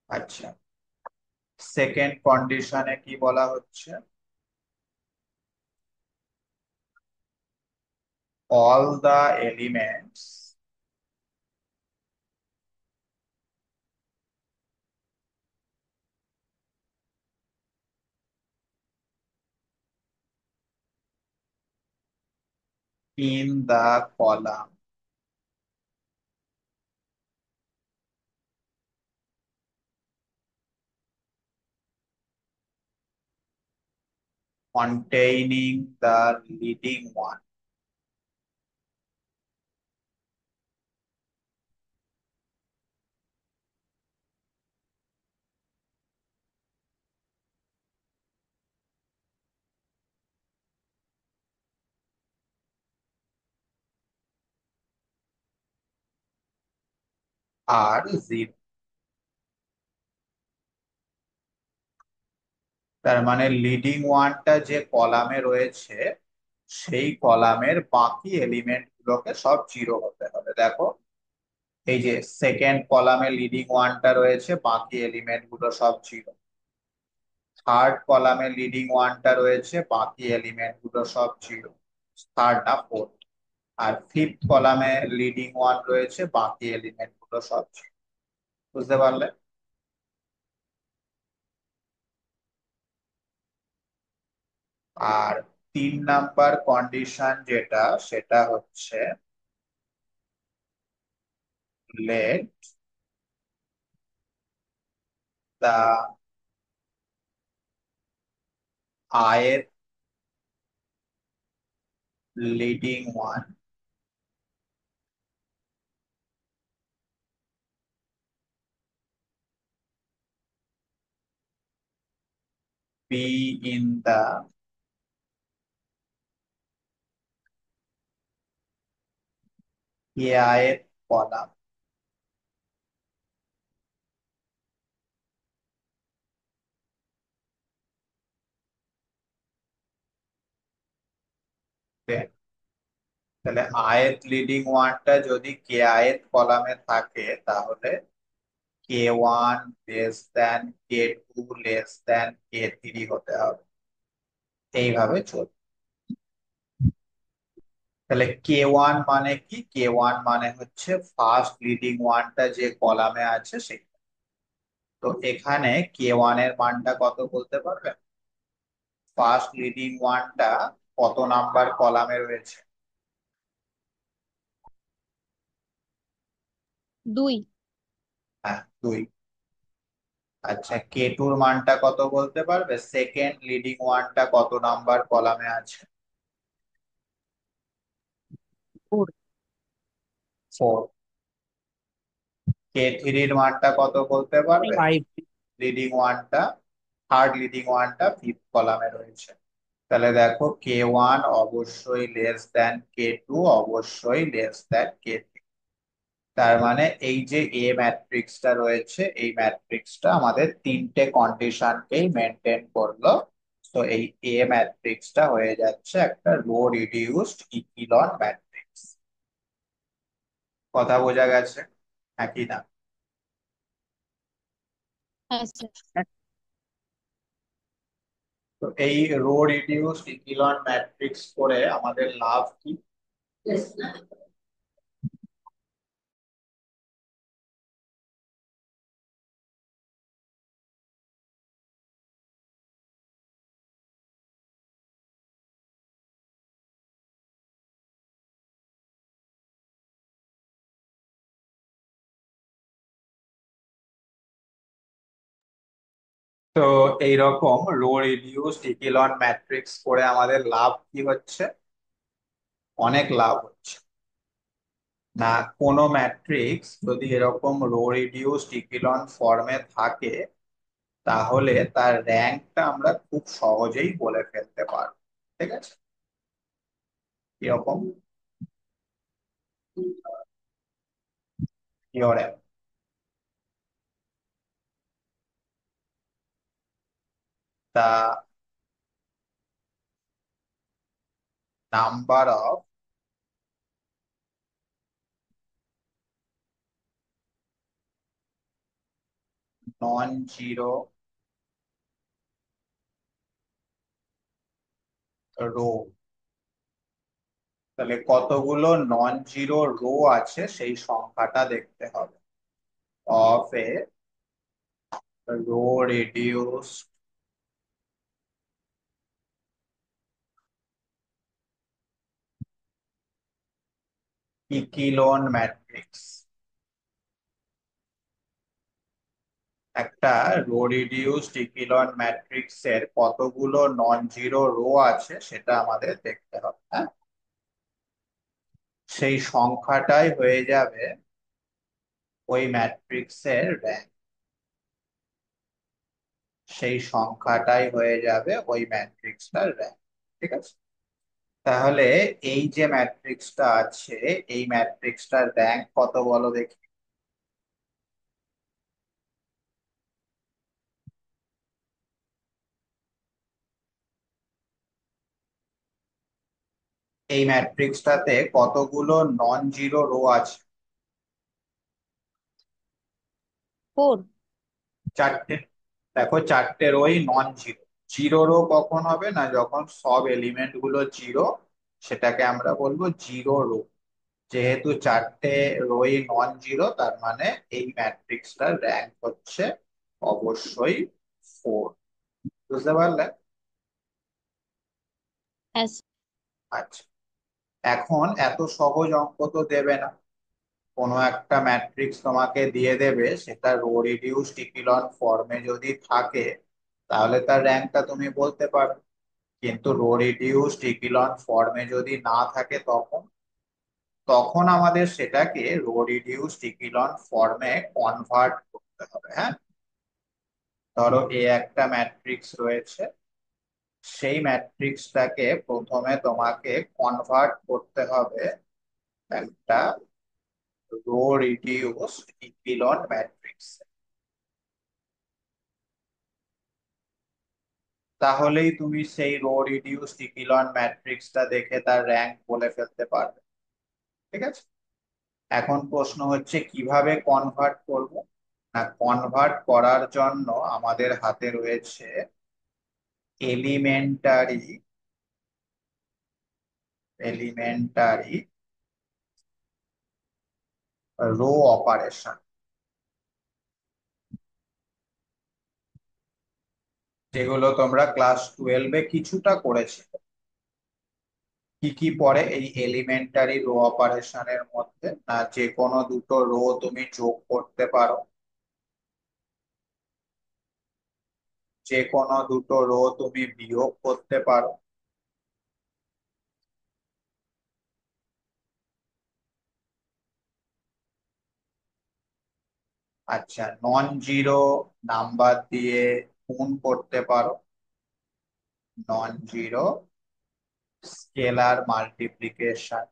আচ্ছা, সেকেন্ড কন্ডিশনে কি বলা হচ্ছে? all the elements in the column containing the leading one are zero। তার মানে লিডিং ওয়ানটা যে কলামে রয়েছে সেই কলামের বাকি এলিমেন্ট গুলোকে সব জিরো হতে হবে। দেখো এই যে সেকেন্ড কলামে লিডিং ওয়ানটা রয়েছে, বাকি এলিমেন্ট গুলো সব জিরো। থার্ড কলামে লিডিং ওয়ানটা রয়েছে, বাকি এলিমেন্ট গুলো সব জিরো। থার্ড না ফোর্থ। আর ফিফথ কলামে লিডিং ওয়ান রয়েছে, বাকি এলিমেন্ট গুলো সব জিরো। বুঝতে পারলে? আর 3 নাম্বার কন্ডিশন যেটা, সেটা হচ্ছে late the ith leading one be in the kith column. Okay? তাহলে ith লিডিং ওয়ানটা যদি kith কলামে থাকে, তাহলে k1 less than k2 less than k3 হতে হবে। এইভাবে চলবে। তাহলে k1 মানে কি? k1 মানে হচ্ছে ফার্স্ট লিডিং ওয়ানটা যে কলামে আছে সেটা। তো এখানে k1 এর মানটা কত বলতে পারবে? ফার্স্ট লিডিং ওয়ানটা কত নাম্বার কলামে রয়েছে? 2। হ্যাঁ, 2। আচ্ছা, k2 এর মানটা কত বলতে পারবে? সেকেন্ড লিডিং ওয়ানটা কত নাম্বার কলামে আছে? 4। 4। k3 এর মানটা কত বলতে পারবে? 5। লিডিং ওয়ানটা, থার্ড লিডিং ওয়ানটা ফিফথ কলামে রয়েছে। তাহলে দেখো k1 অবশ্যই লেস দেন k2, অবশ্যই লেস দেন k3। তার মানে এই যে এ ম্যাট্রিক্সটা রয়েছে, এই ম্যাট্রিক্সটা আমাদের 3টে কন্ডিশনকেই মেনটেন করলো। তো এই এ ম্যাট্রিক্সটা হয়ে যাচ্ছে একটা রো রিডিউসড ইকিলন ম্যাট্রিক্স। কথা বোঝা গেছে নাকি না? হ্যাঁ স্যার। তো এই রো রিডিউসড ইকিলন ম্যাট্রিক্স করে আমাদের লাভ কি? তো এইরকম রো রিডিউসড ইকিলন ম্যাট্রিক্স করে আমাদের লাভ কি হচ্ছে? অনেক লাভ হচ্ছে। না, কোনো ম্যাট্রিক্স যদি এরকম রো রিডিউসড ইকিলন ফর্মে থাকে, তাহলে তার র্যাঙ্কটা আমরা খুব সহজেই বলে ফেলতে পারবো। ঠিক আছে? এরকম theorem, the number of non-zero row. তাহলে কতগুলো নন জিরো রো আছে সেই সংখ্যাটা দেখতে হবে। Of a row reduce echelon matrix. একটা রো রিডিউসড ইকিলন ম্যাট্রিক্স এর কতগুলো নন জিরো রো আছে সেটা আমাদের দেখতে হবে। হ্যাঁ, সেই সংখ্যাটাই হয়ে যাবে ওই ম্যাট্রিক্সের র্যাঙ্ক। সেই সংখ্যাটাই হয়ে যাবে ওই ম্যাট্রিক্সটার র্যাঙ্ক। ঠিক আছে? তাহলে এই যে ম্যাট্রিক্সটা আছে, এই ম্যাট্রিক্সটার র্যাঙ্ক কত বলো দেখি? এই ম্যাট্রিক্সটাতে কতগুলো নন জিরো রো আছে? 4। 4টে। দেখো চারটে রোই নন জিরো। জিরো রো কখন হবে না, যখন সব এলিমেন্ট গুলো জিরো, সেটাকে আমরা বলবো জিরো রো। যেহেতু চারটে রোই নন জিরো, তার মানে এই ম্যাট্রিক্সটার র্যাঙ্ক হচ্ছে অবশ্যই 4। বুঝতে পারলে? হ্যাঁ স্যার। আচ্ছা, এখন এত সহজ অঙ্ক তো দেবে না। কোনো একটা ম্যাট্রিক্স তোমাকে দিয়ে দেবে, সেটা রো রিডিউসড ইকেলন ফর্মে যদি থাকে, তাহলে তার র্যাঙ্কটা তুমি বলতে পারো। কিন্তু রো রিডিউসড ইকেলন ফর্মে যদি না থাকে, তখন তখন আমাদের সেটাকে রো রিডিউসড ইকেলন ফর্মে কনভার্ট করতে হবে। হ্যাঁ, ধরো এ একটা ম্যাট্রিক্স রয়েছে, সেই ম্যাট্রিক্সটাকে প্রথমে তোমাকে কনভার্ট করতে হবে একটা রো রিডিউসড ইকেলন ম্যাট্রিক্স। তাহলেই তুমি সেই রো রিডিউসড ইকেলন ম্যাট্রিক্সটা দেখে তার র্যাঙ্ক বলে ফেলতে পারবে। ঠিক আছে, এখন প্রশ্ন হচ্ছে কিভাবে কনভার্ট করব। না, কনভার্ট করার জন্য আমাদের হাতে রয়েছে এলিমেন্টারি এলিমেন্টারি রো অপারেশন, যেগুলো তোমরা ক্লাস 12-এ কিছুটা করেছে। কি কি পড়ে এই এলিমেন্টারি রো অপারেশনের মধ্যে? না, যে কোনো দুটো রো তুমি যোগ করতে পারো, যে কোনো দুটো রো তুমি বিয়োগ করতে পারো। আচ্ছা, নন জিরো নাম্বার দিয়ে গুণ করতে পারো, নন জিরো স্কেলার মাল্টিপ্লিকেশন।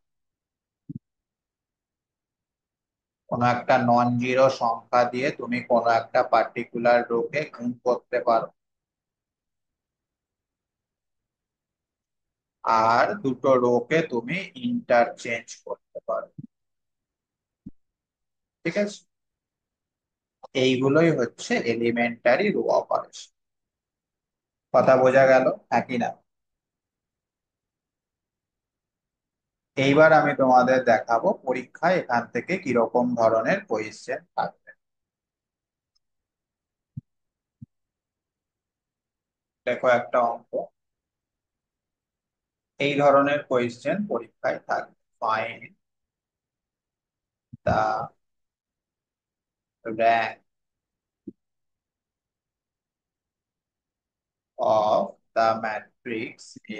কোনো একটা নন জিরো সংখ্যা দিয়ে তুমি কোনো একটা পার্টিকুলার রোকে গুণ করতে পারো। আর দুটো রোকে তুমি ইন্টারচেঞ্জ করতে পারো। ঠিক আছে, এইগুলোই হচ্ছে এলিমেন্টারি রো অপারেশন। কথা বোঝা গেল? একই না? এইবার আমি তোমাদের দেখাবো পরীক্ষায় এখান থেকে কিরকম ধরনের কোয়েশ্চেন থাকবে। দেখো একটা অঙ্ক, এই ধরনের কোয়েশ্চেন পরীক্ষায় থাকবে। Find the rank of the matrix A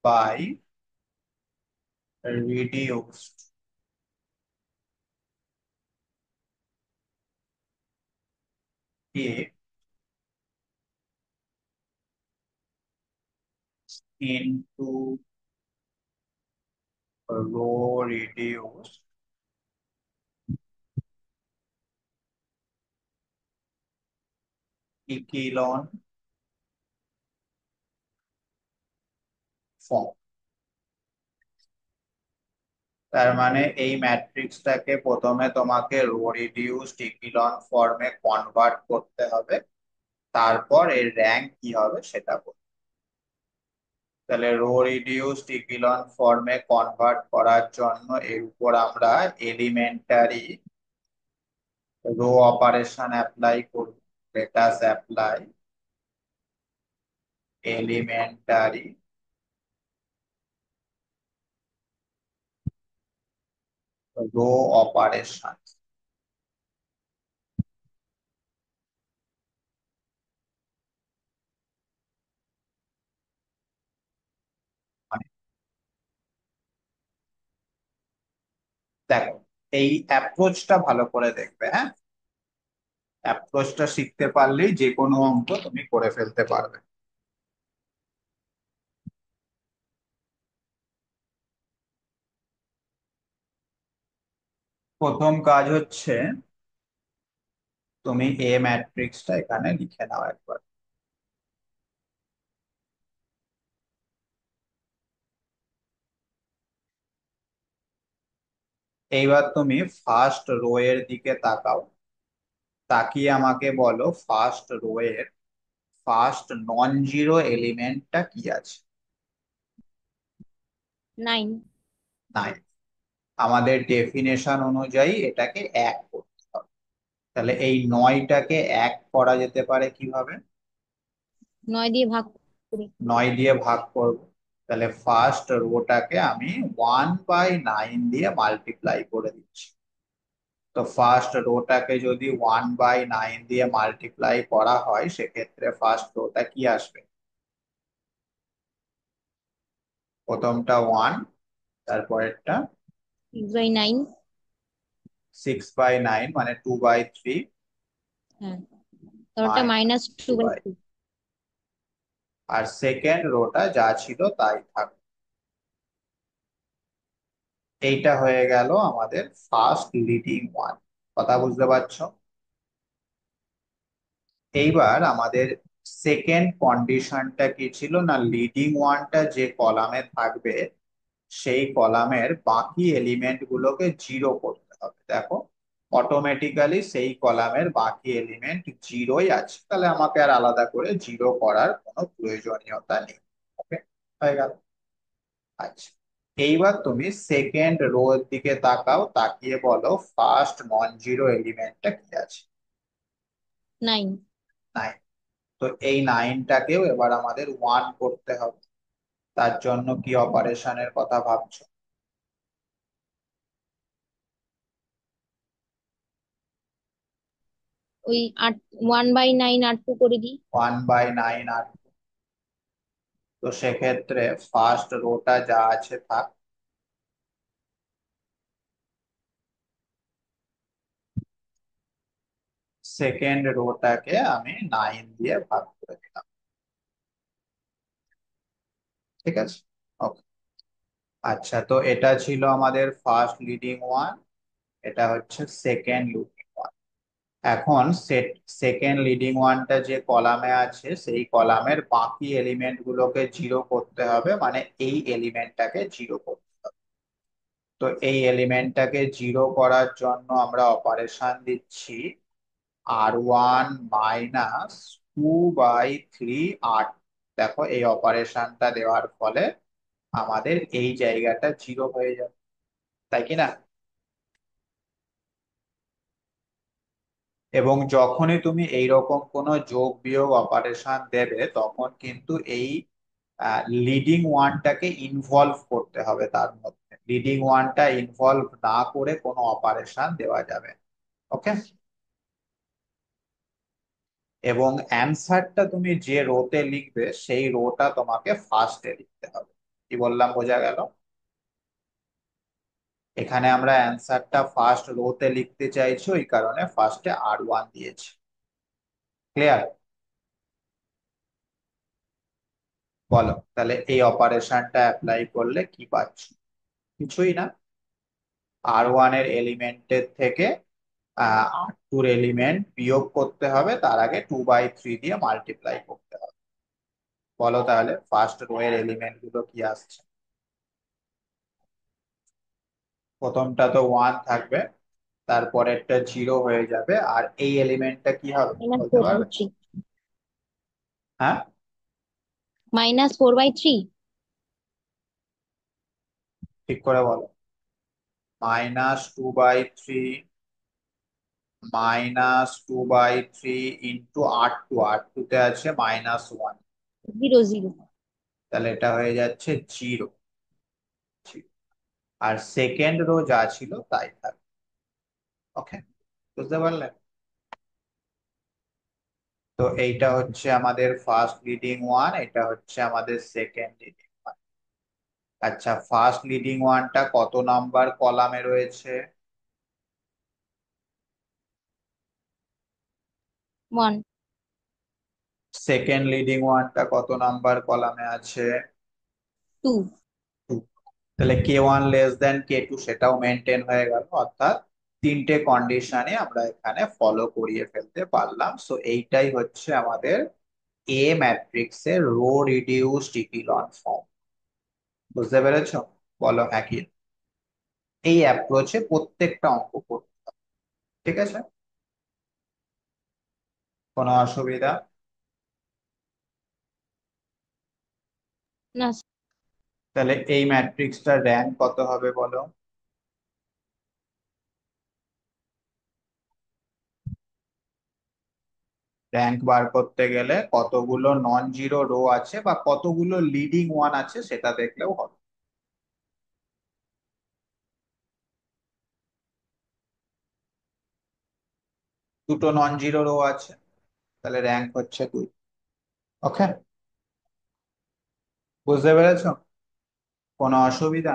by reduced it into row reduced echelon form। তার মানে এই ম্যাট্রিক্সটাকে প্রথমে তোমাকে রো রিডিউসড ইকেলন ফর্মে কনভার্ট করতে হবে, তারপর এর র্যাঙ্ক কি হবে সেটা বলবো। তাহলে রো রিডিউসড ইকেলন ফর্মে কনভার্ট করার জন্য এর উপর আমরা এলিমেন্টারি রো অপারেশন অ্যাপ্লাই করব। Let us apply elementary row operation. দেখো, এই অ্যাপ্রোচটা ভালো করে দেখবে। হ্যাঁ, অ্যাপ্রোচটা শিখতে পারলেই যে কোনো অঙ্ক তুমি করে ফেলতে পারবে। প্রথম কাজ হচ্ছে তুমি এ ম্যাট্রিক্সটা এখানে লিখে নাও একবার। এইবার তুমি ফার্স্ট রো এর দিকে তাকাও, তাকিয়ে আমাকে বলো ফার্স্ট রো এর ফার্স্ট নন জিরো এলিমেন্টটা কি আছে। 9। নাই। আমাদের ডেফিনেশন অনুযায়ী এটাকে এক করতে হবে। তাহলে এই নয়টাকে এক করা যেতে পারে কিভাবে? 9 দিয়ে ভাগ করি। 9 দিয়ে ভাগ করব। তাহলে ফার্স্ট রোটাকে আমি 1/9 দিয়ে মাল্টিপ্লাই করে দিচ্ছি। তো ফার্স্ট রোটাকে যদি 1/9 দিয়ে মাল্টিপ্লাই করা হয় সেক্ষেত্রে ফার্স্ট রোটা কি আসবে? প্রথমটা 1, তারপরেরটা 6/9। 6/9 মানে 2/3, হ্যাঁ, তারপরটা -2 বাই, -2/3। আর সেকেন্ড রোটা যা ছিল তাই থাকবে। এইটা হয়ে গেল আমাদের ফার্স্ট লিডিং ওয়ান। কথা বুঝতে পারছো? এইবার আমাদের সেকেন্ড কন্ডিশনটা কি ছিল না, লিডিং ওয়ানটা যে কলামে থাকবে সেই কলামের বাকি এলিমেন্ট গুলোকে জিরো করতে হবে। দেখো অটোমেটিক্যালি সেই কলামের বাকি এলিমেন্ট জিরোই আছে, তাহলে আমাকে আর আলাদা করে জিরো করার কোনো প্রয়োজনীয়তা নেই। ওকে, হয়ে গেল। আচ্ছা, এইবার তুমি সেকেন্ড রো এর দিকে তাকাও, তাকিয়ে বলো ফার্স্ট নন জিরো এলিমেন্টটা কি আছে। 9। 9। তো এই 9টাকেও এবার আমাদের 1 করতে হবে। তার জন্য কি অপারেশনের কথা ভাবছো? ওই 8, 1/9 8 করে দিই। 1/9 আর, তো সেক্ষেত্রে ফার্স্ট রোটা যা আছে থাক, সেকেন্ড রোটাকে আমি 9 দিয়ে ভাগ করে দিলাম। ঠিক আছে, ওকে। আচ্ছা, তো এটা ছিল আমাদের ফার্স্ট লিডিং ওয়ান, এটা হচ্ছে সেকেন্ড লিডিং ওয়ান। এখন সেকেন্ড লিডিং ওয়ানটা যে কলামে আছে সেই কলামের বাকি এলিমেন্ট গুলোকে জিরো করতে হবে, মানে এই এলিমেন্টটাকে জিরো করতে হবে। তো এই এলিমেন্টটাকে জিরো করার জন্য আমরা অপারেশন দিচ্ছি r1 - 2/3 r। দেখো এই অপারেশনটা দেওয়ার ফলে আমাদের এই জায়গাটা জিরো হয়ে যাবে, তাই কি না? এবং যখনই তুমি এইরকম কোনো যোগ বিয়োগ অপারেশন দেবে তখন কিন্তু এই লিডিং ওয়ানটাকে ইনভলভ করতে হবে তার মধ্যে। লিডিং ওয়ানটা ইনভলভ না করে কোনো অপারেশন দেওয়া যাবে। ওকে, এবং অ্যান্সারটা তুমি যে রোতে লিখবে সেই রোটা তোমাকে ফার্স্টে লিখতে হবে। কি বললাম, বোঝা গেল? এখানে আমরা অ্যান্সারটা ফার্স্ট রোতে লিখতে চাইছি, ওই কারণে ফার্স্টে r1 দিয়েছি। ক্লিয়ার? বলো তাহলে এই অপারেশনটা অ্যাপ্লাই করলে কি পাচ্ছ? কিছুই না, r1 এর এলিমেন্টের থেকে r2 এর এলিমেন্ট বিয়োগ করতে হবে, তার আগে 2/3 দিয়ে মাল্টিপ্লাই করতে হবে। বলো তাহলে ফার্স্ট রো এর এলিমেন্ট গুলো কি আসছে? প্রথমটা তো 1 থাকবে, তারপরেরটা জিরো হয়ে যাবে, আর এই এলিমেন্টটা কি হবে বলতে পারবে? -4/3। হ্যাঁ, -4/3। ঠিক করে বলো। -2/3, -2/3 ইন্টু r2 তে আছে -1, 0 0। তাহলে এটা হয়ে যাচ্ছে জিরো। আর সেকেন্ড রো যা ছিল তাই থাকবে। ওকে, বুঝতে পারলেন? তো এইটা হচ্ছে আমাদের ফার্স্ট লিডিং ওয়ান, এটা হচ্ছে আমাদের সেকেন্ড লিডিং ওয়ান। আচ্ছা, ফার্স্ট লিডিং ওয়ানটা কত নাম্বার কলামে রয়েছে? 1 সেকেন্ড লিডিং ওয়ানটা কত নাম্বার কলামে আছে? 2। 2। তাহলে k1 < k2 সেটাও মেনটেন হয়ে গেল, অর্থাৎ তিনটে কন্ডিশনে আমরা এখানে ফলো করিয়ে ফেলতে পারলাম। সো এইটাই হচ্ছে আমাদের এ ম্যাট্রিক্সের রো রিডিউসড ইকিলন ফর্ম। বুঝতে পেরেছো? বলো হ্যাঁ কি? এই অ্যাপ্রোচে প্রত্যেকটা অঙ্ক করতে হবে। ঠিক আছে, কোনো অসুবিধা? না। তাহলে এই ম্যাট্রিক্সটার র্যাঙ্ক কত হবে বলো? র্যাঙ্ক বার করতে গেলে কতগুলো নন জিরো রো আছে বা কতগুলো লিডিং ওয়ান আছে সেটা দেখলেও হবে। দুটো নন জিরো রো আছে, তাহলে র্যাঙ্ক হচ্ছে 2। ওকে, বুঝতে পেরেছো? কোনো অসুবিধা?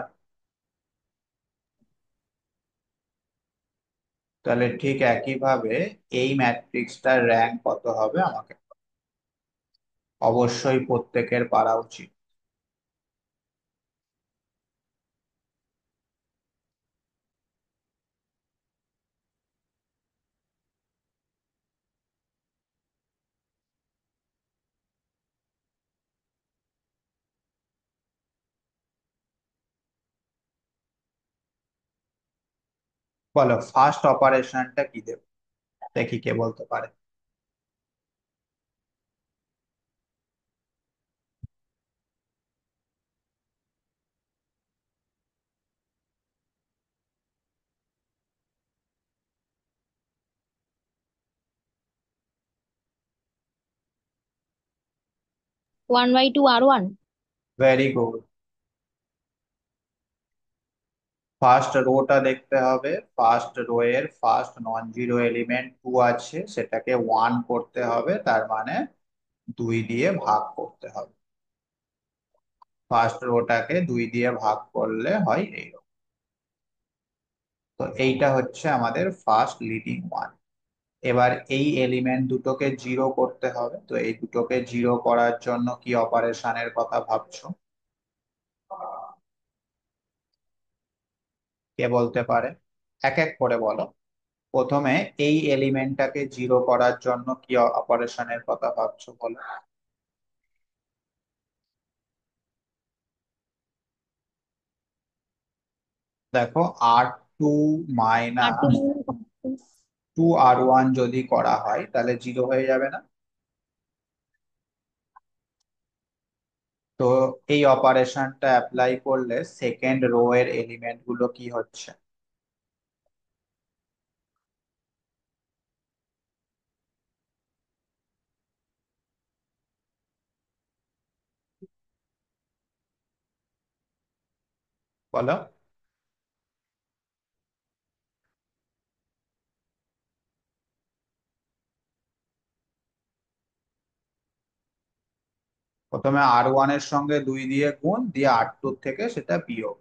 তাহলে ঠিক একইভাবে এই ম্যাট্রিক্সটার র্যাঙ্ক কত হবে আমাকে অবশ্যই প্রত্যেকের পারা উচিত। বলো ফার্স্ট অপারেশনটা কি দেবো, দেখি কে বলতে পারে। 1/2 R1। Very good. First rota দেখতে হবে, ফার্স্ট রো এর ফার্স্ট নন জিরো এলিমেন্ট 2 আছে, সেটাকে 1 করতে হবে, তার মানে 2 দিয়ে ভাগ করতে হবে। ফার্স্ট রোটাকে 2 দিয়ে ভাগ করলে হয় এইরকম। তো এইটা হচ্ছে আমাদের ফার্স্ট লিডিং ওয়ান। এবার এই এলিমেন্ট দুটোকে জিরো করতে হবে, তো এই দুটোকে জিরো করার জন্য কি অপারেশনের কথা ভাবছো, কে বলতে পারে? এক এক করে বলো। প্রথমে এই এলিমেন্টটাকে জিরো করার জন্য কি অপারেশনের কথা ভাবছো বলো। দেখো, R2 R2 minus minus 2R1 যদি করা হয় তাহলে জিরো হয়ে যাবে না? তো এই অপারেশনটা অ্যাপ্লাই করলে সেকেন্ড রো এর এলিমেন্ট গুলো কি হচ্ছে বলো। প্রথমে R1 এর সঙ্গে 2 দিয়ে গুণ দিয়ে R2 থেকে সেটা বিয়োগ,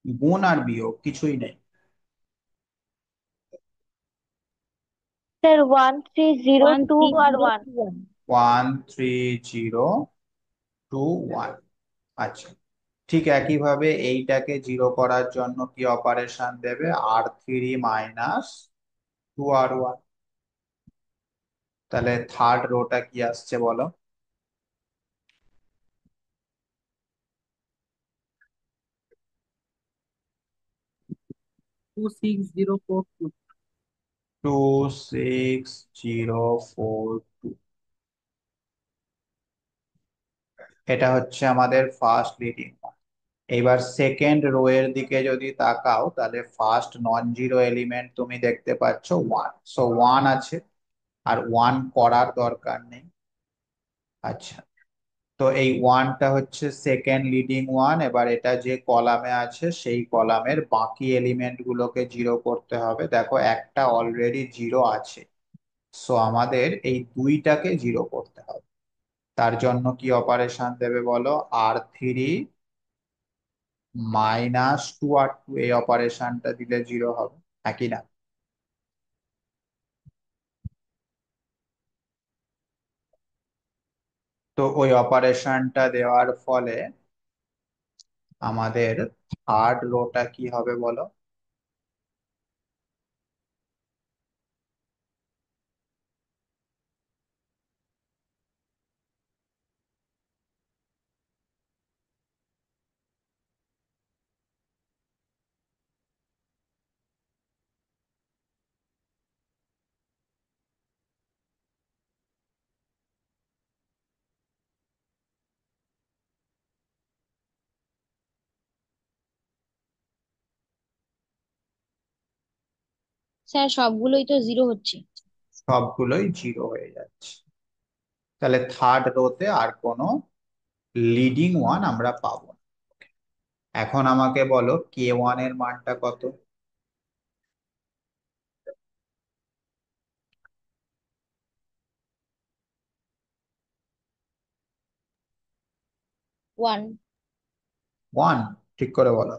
গুণ আর বিয়োগ কিছুই নেই। স্যার 1302 আর 1। 13021। 1302 1। আচ্ছা, ঠিক একইভাবে এইটাকে জিরো করার জন্য কি অপারেশন দেবে, R3 মাইনাস 2R1। তাহলে থার্ড রোটা কি আসছে বলো। 26042। 26042, এটা হচ্ছে আমাদের ফার্স্ট লিডিং। এবার সেকেন্ড রো এর দিকে যদি তাকাও তাহলে ফার্স্ট নন জিরো এলিমেন্ট তুমি দেখতে পাচ্ছ 1, সো 1 আছে, আর 1 করার দরকার নেই। আচ্ছা, তো এই ওয়ানটা হচ্ছে সেকেন্ড লিডিং ওয়ান। এবার এটা যে কলামে আছে সেই কলামের বাকি এলিমেন্ট গুলোকে জিরো করতে হবে। দেখো একটা অলরেডি জিরো আছে, সো আমাদের এই দুইটাকে জিরো করতে হবে। তার জন্য কি অপারেশন দেবে বলো, R3 মাইনাস 2R2, এই অপারেশনটা দিলে জিরো হবে, একই না? তো ওই অপারেশনটা দেওয়ার ফলে আমাদের থার্ড রোটা কি হবে বলো। স্যার সবগুলোই তো জিরো হচ্ছে। সবগুলোই জিরো হয়ে যাচ্ছে। তাহলে থার্ড রোতে আর কোনো লিডিং ওয়ান আমরা পাবো না। এখন আমাকে বলো K1 এর মানটা কত? ওয়ান। 1, ঠিক করে বলো।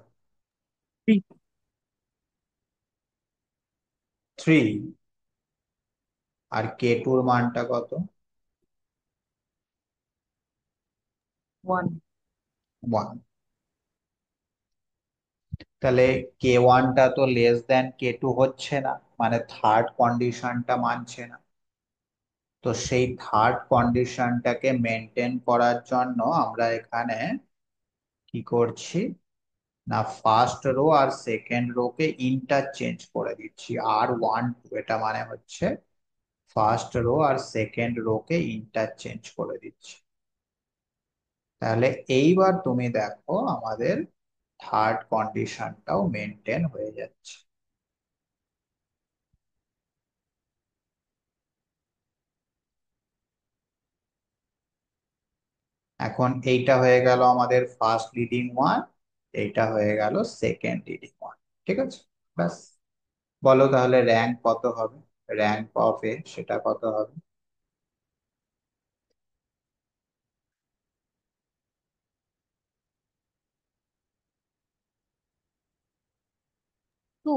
3। আর K2 এর মানটা কত? 1, 1। তাহলে K1টা তো লেস দেন K2 হচ্ছে না, মানে থার্ড কন্ডিশনটা মানছে না। তো সেই থার্ড কন্ডিশনটাকে মেনটেন করার জন্য আমরা এখানে কি করছি না, ফার্স্ট রো আর সেকেন্ড রো কে ইন্টারচেঞ্জ করে দিচ্ছি। R12, এটা মানে হচ্ছে ফার্স্ট রো আর সেকেন্ড রো কে ইন্টারচেঞ্জ করে দিচ্ছি। তাহলে এইবার তুমি দেখো আমাদের থার্ড কন্ডিশনটাও মেনটেন হয়ে যাচ্ছে। এখন এইটা হয়ে গেল আমাদের ফার্স্ট লিডিং ওয়ান, এইটা হয়ে গেল সেকেন্ড লিডিং ওয়ান। ঠিক আছে, ব্যাস। বলো তাহলে র্যাঙ্ক কত হবে? র্যাঙ্ক অফ এ সেটা কত হবে? টু।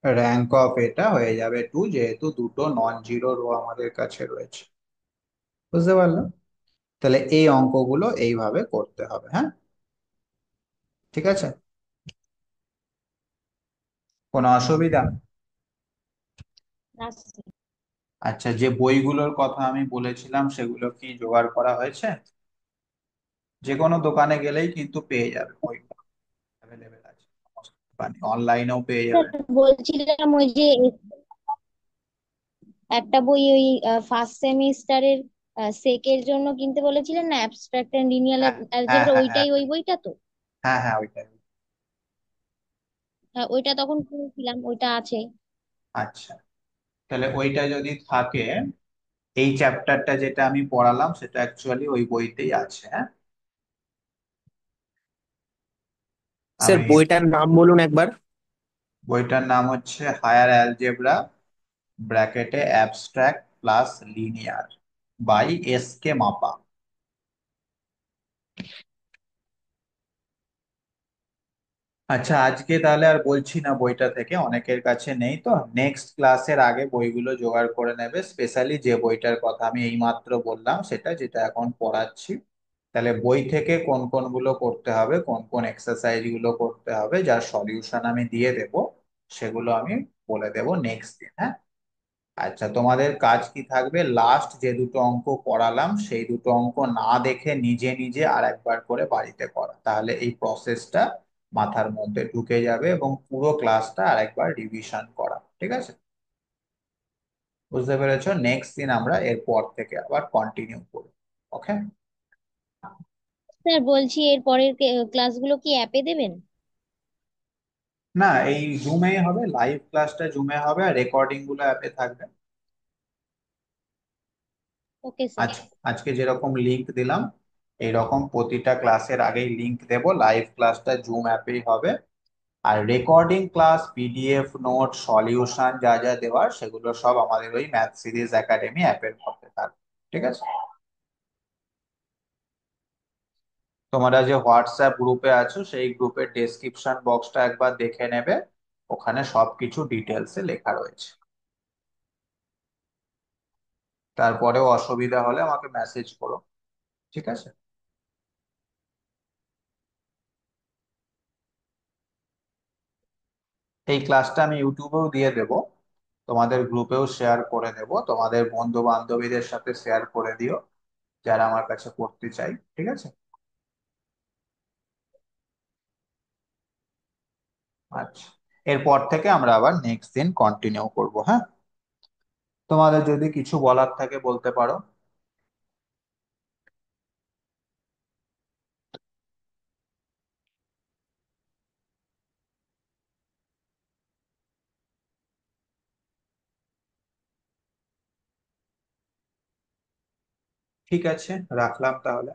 র্যাঙ্ক অফ এটা হয়ে যাবে 2, যেহেতু দুটো নন জিরো রো আমাদের কাছে রয়েছে। বুঝতে পারলো? তাহলে এই অঙ্কগুলো এইভাবে করতে হবে, হ্যাঁ? ঠিক আছে, কোনো অসুবিধা? না স্যার। আচ্ছা, যে বইগুলোর কথা আমি বলেছিলাম সেগুলো কি জোগাড় করা হয়েছে? যে কোনো দোকানে গেলেই কিন্তু পেয়ে যাবে, বই অ্যাভেলেবেল আছে সমস্ত দোকানে, অনলাইনেও পেয়ে স্যার যাবে। বলছিলাম ওই যে একটা বই ওই ফার্স্ট সেমিস্টারের সেকের জন্য কিনতে বলেছিলেন না, অ্যাবস্ট্রাক্ট এন্ড লিনিয়ার হ্যাঁ হ্যাঁ অ্যালজেব্রা, হ্যাঁ হ্যাঁ ওইটাই ওই বইটা তো? হ্যাঁ হ্যাঁ, ওইটাই। হ্যাঁ ওইটা তখন কিনেছিলাম, ওইটা আছে। আচ্ছা, তাহলে ওইটা যদি থাকে, এই চ্যাপ্টারটা যেটা আমি পড়ালাম সেটা অ্যাকচুয়ালি ওই বইতেই আছে, হ্যাঁ। স্যার আমি বইটার নাম বলুন একবার। বইটার নাম হচ্ছে হায়ার অ্যালজেব্রা ব্র্যাকেটে abstract plus linear by S K মাপা। আচ্ছা, আজকে তাহলে আর বলছি না, বইটা থেকে অনেকের কাছে নেই, তো নেক্সট ক্লাসের আগে বইগুলো জোগাড় করে নেবে, স্পেশালি যে বইটার কথা আমি এইমাত্র বললাম সেটা, যেটা এখন পড়াচ্ছি। তাহলে বই থেকে কোন কোনগুলো করতে হবে, কোন কোন এক্সারসাইজ গুলো করতে হবে, যার সলিউশন আমি দিয়ে দেব, সেগুলো আমি বলে দেব নেক্সট দিন, হ্যাঁ। আচ্ছা, তোমাদের কাজ কি থাকবে, লাস্ট যে দুটো অঙ্ক করালাম সেই দুটো অঙ্ক না দেখে নিজে নিজে আর একবার করে বাড়িতে করা, তাহলে এই প্রসেসটা মাথার মধ্যে ঢুকে যাবে, এবং পুরো ক্লাসটা আরেকবার রিভিশন করা। ঠিক আছে, বুঝতে পেরেছো? নেক্সট দিন আমরা এরপর থেকে আবার কন্টিনিউ করব। ওকে। স্যার বলছি এর পরের ক্লাসগুলো কি অ্যাপে দেবেন? না, এই জুমে হবে, লাইভ ক্লাসটা জুমে হবে, আর রেকর্ডিং গুলো অ্যাপে থাকবে। Okay sir. আজ আজকে যেরকম লিংক দিলাম, এইরকম প্রতিটা ক্লাসের আগেই লিংক দেব, লাইভ ক্লাসটা জুম অ্যাপেই হবে। আর recording class, PDF note, solution যা যা দেওয়ার, সেগুলো সব আমাদের ওই ম্যাথ সিরিজ একাডেমি অ্যাপের মধ্যে থাকবে। ঠিক আছে, তোমরা যে হোয়াটসঅ্যাপ গ্রুপে আছো সেই গ্রুপের ডেসক্রিপশন বক্সটা একবার দেখে নেবে, ওখানে সবকিছু ডিটেলসে লেখা রয়েছে। তারপরেও অসুবিধা হলে আমাকে মেসেজ করো। ঠিক আছে, এই ক্লাসটা আমি ইউটিউবেও দিয়ে দেব, তোমাদের গ্রুপেও শেয়ার করে দেব, তোমাদের বন্ধু বান্ধবীদের সাথে শেয়ার করে দিও যারা আমার কাছে পড়তে চাই। ঠিক আছে, আচ্ছা, এরপর থেকে আমরা আবার নেক্সট দিন কন্টিনিউ করব, হ্যাঁ। তোমাদের যদি কিছু বলার থাকে বলতে পারো। ঠিক আছে, রাখলাম তাহলে।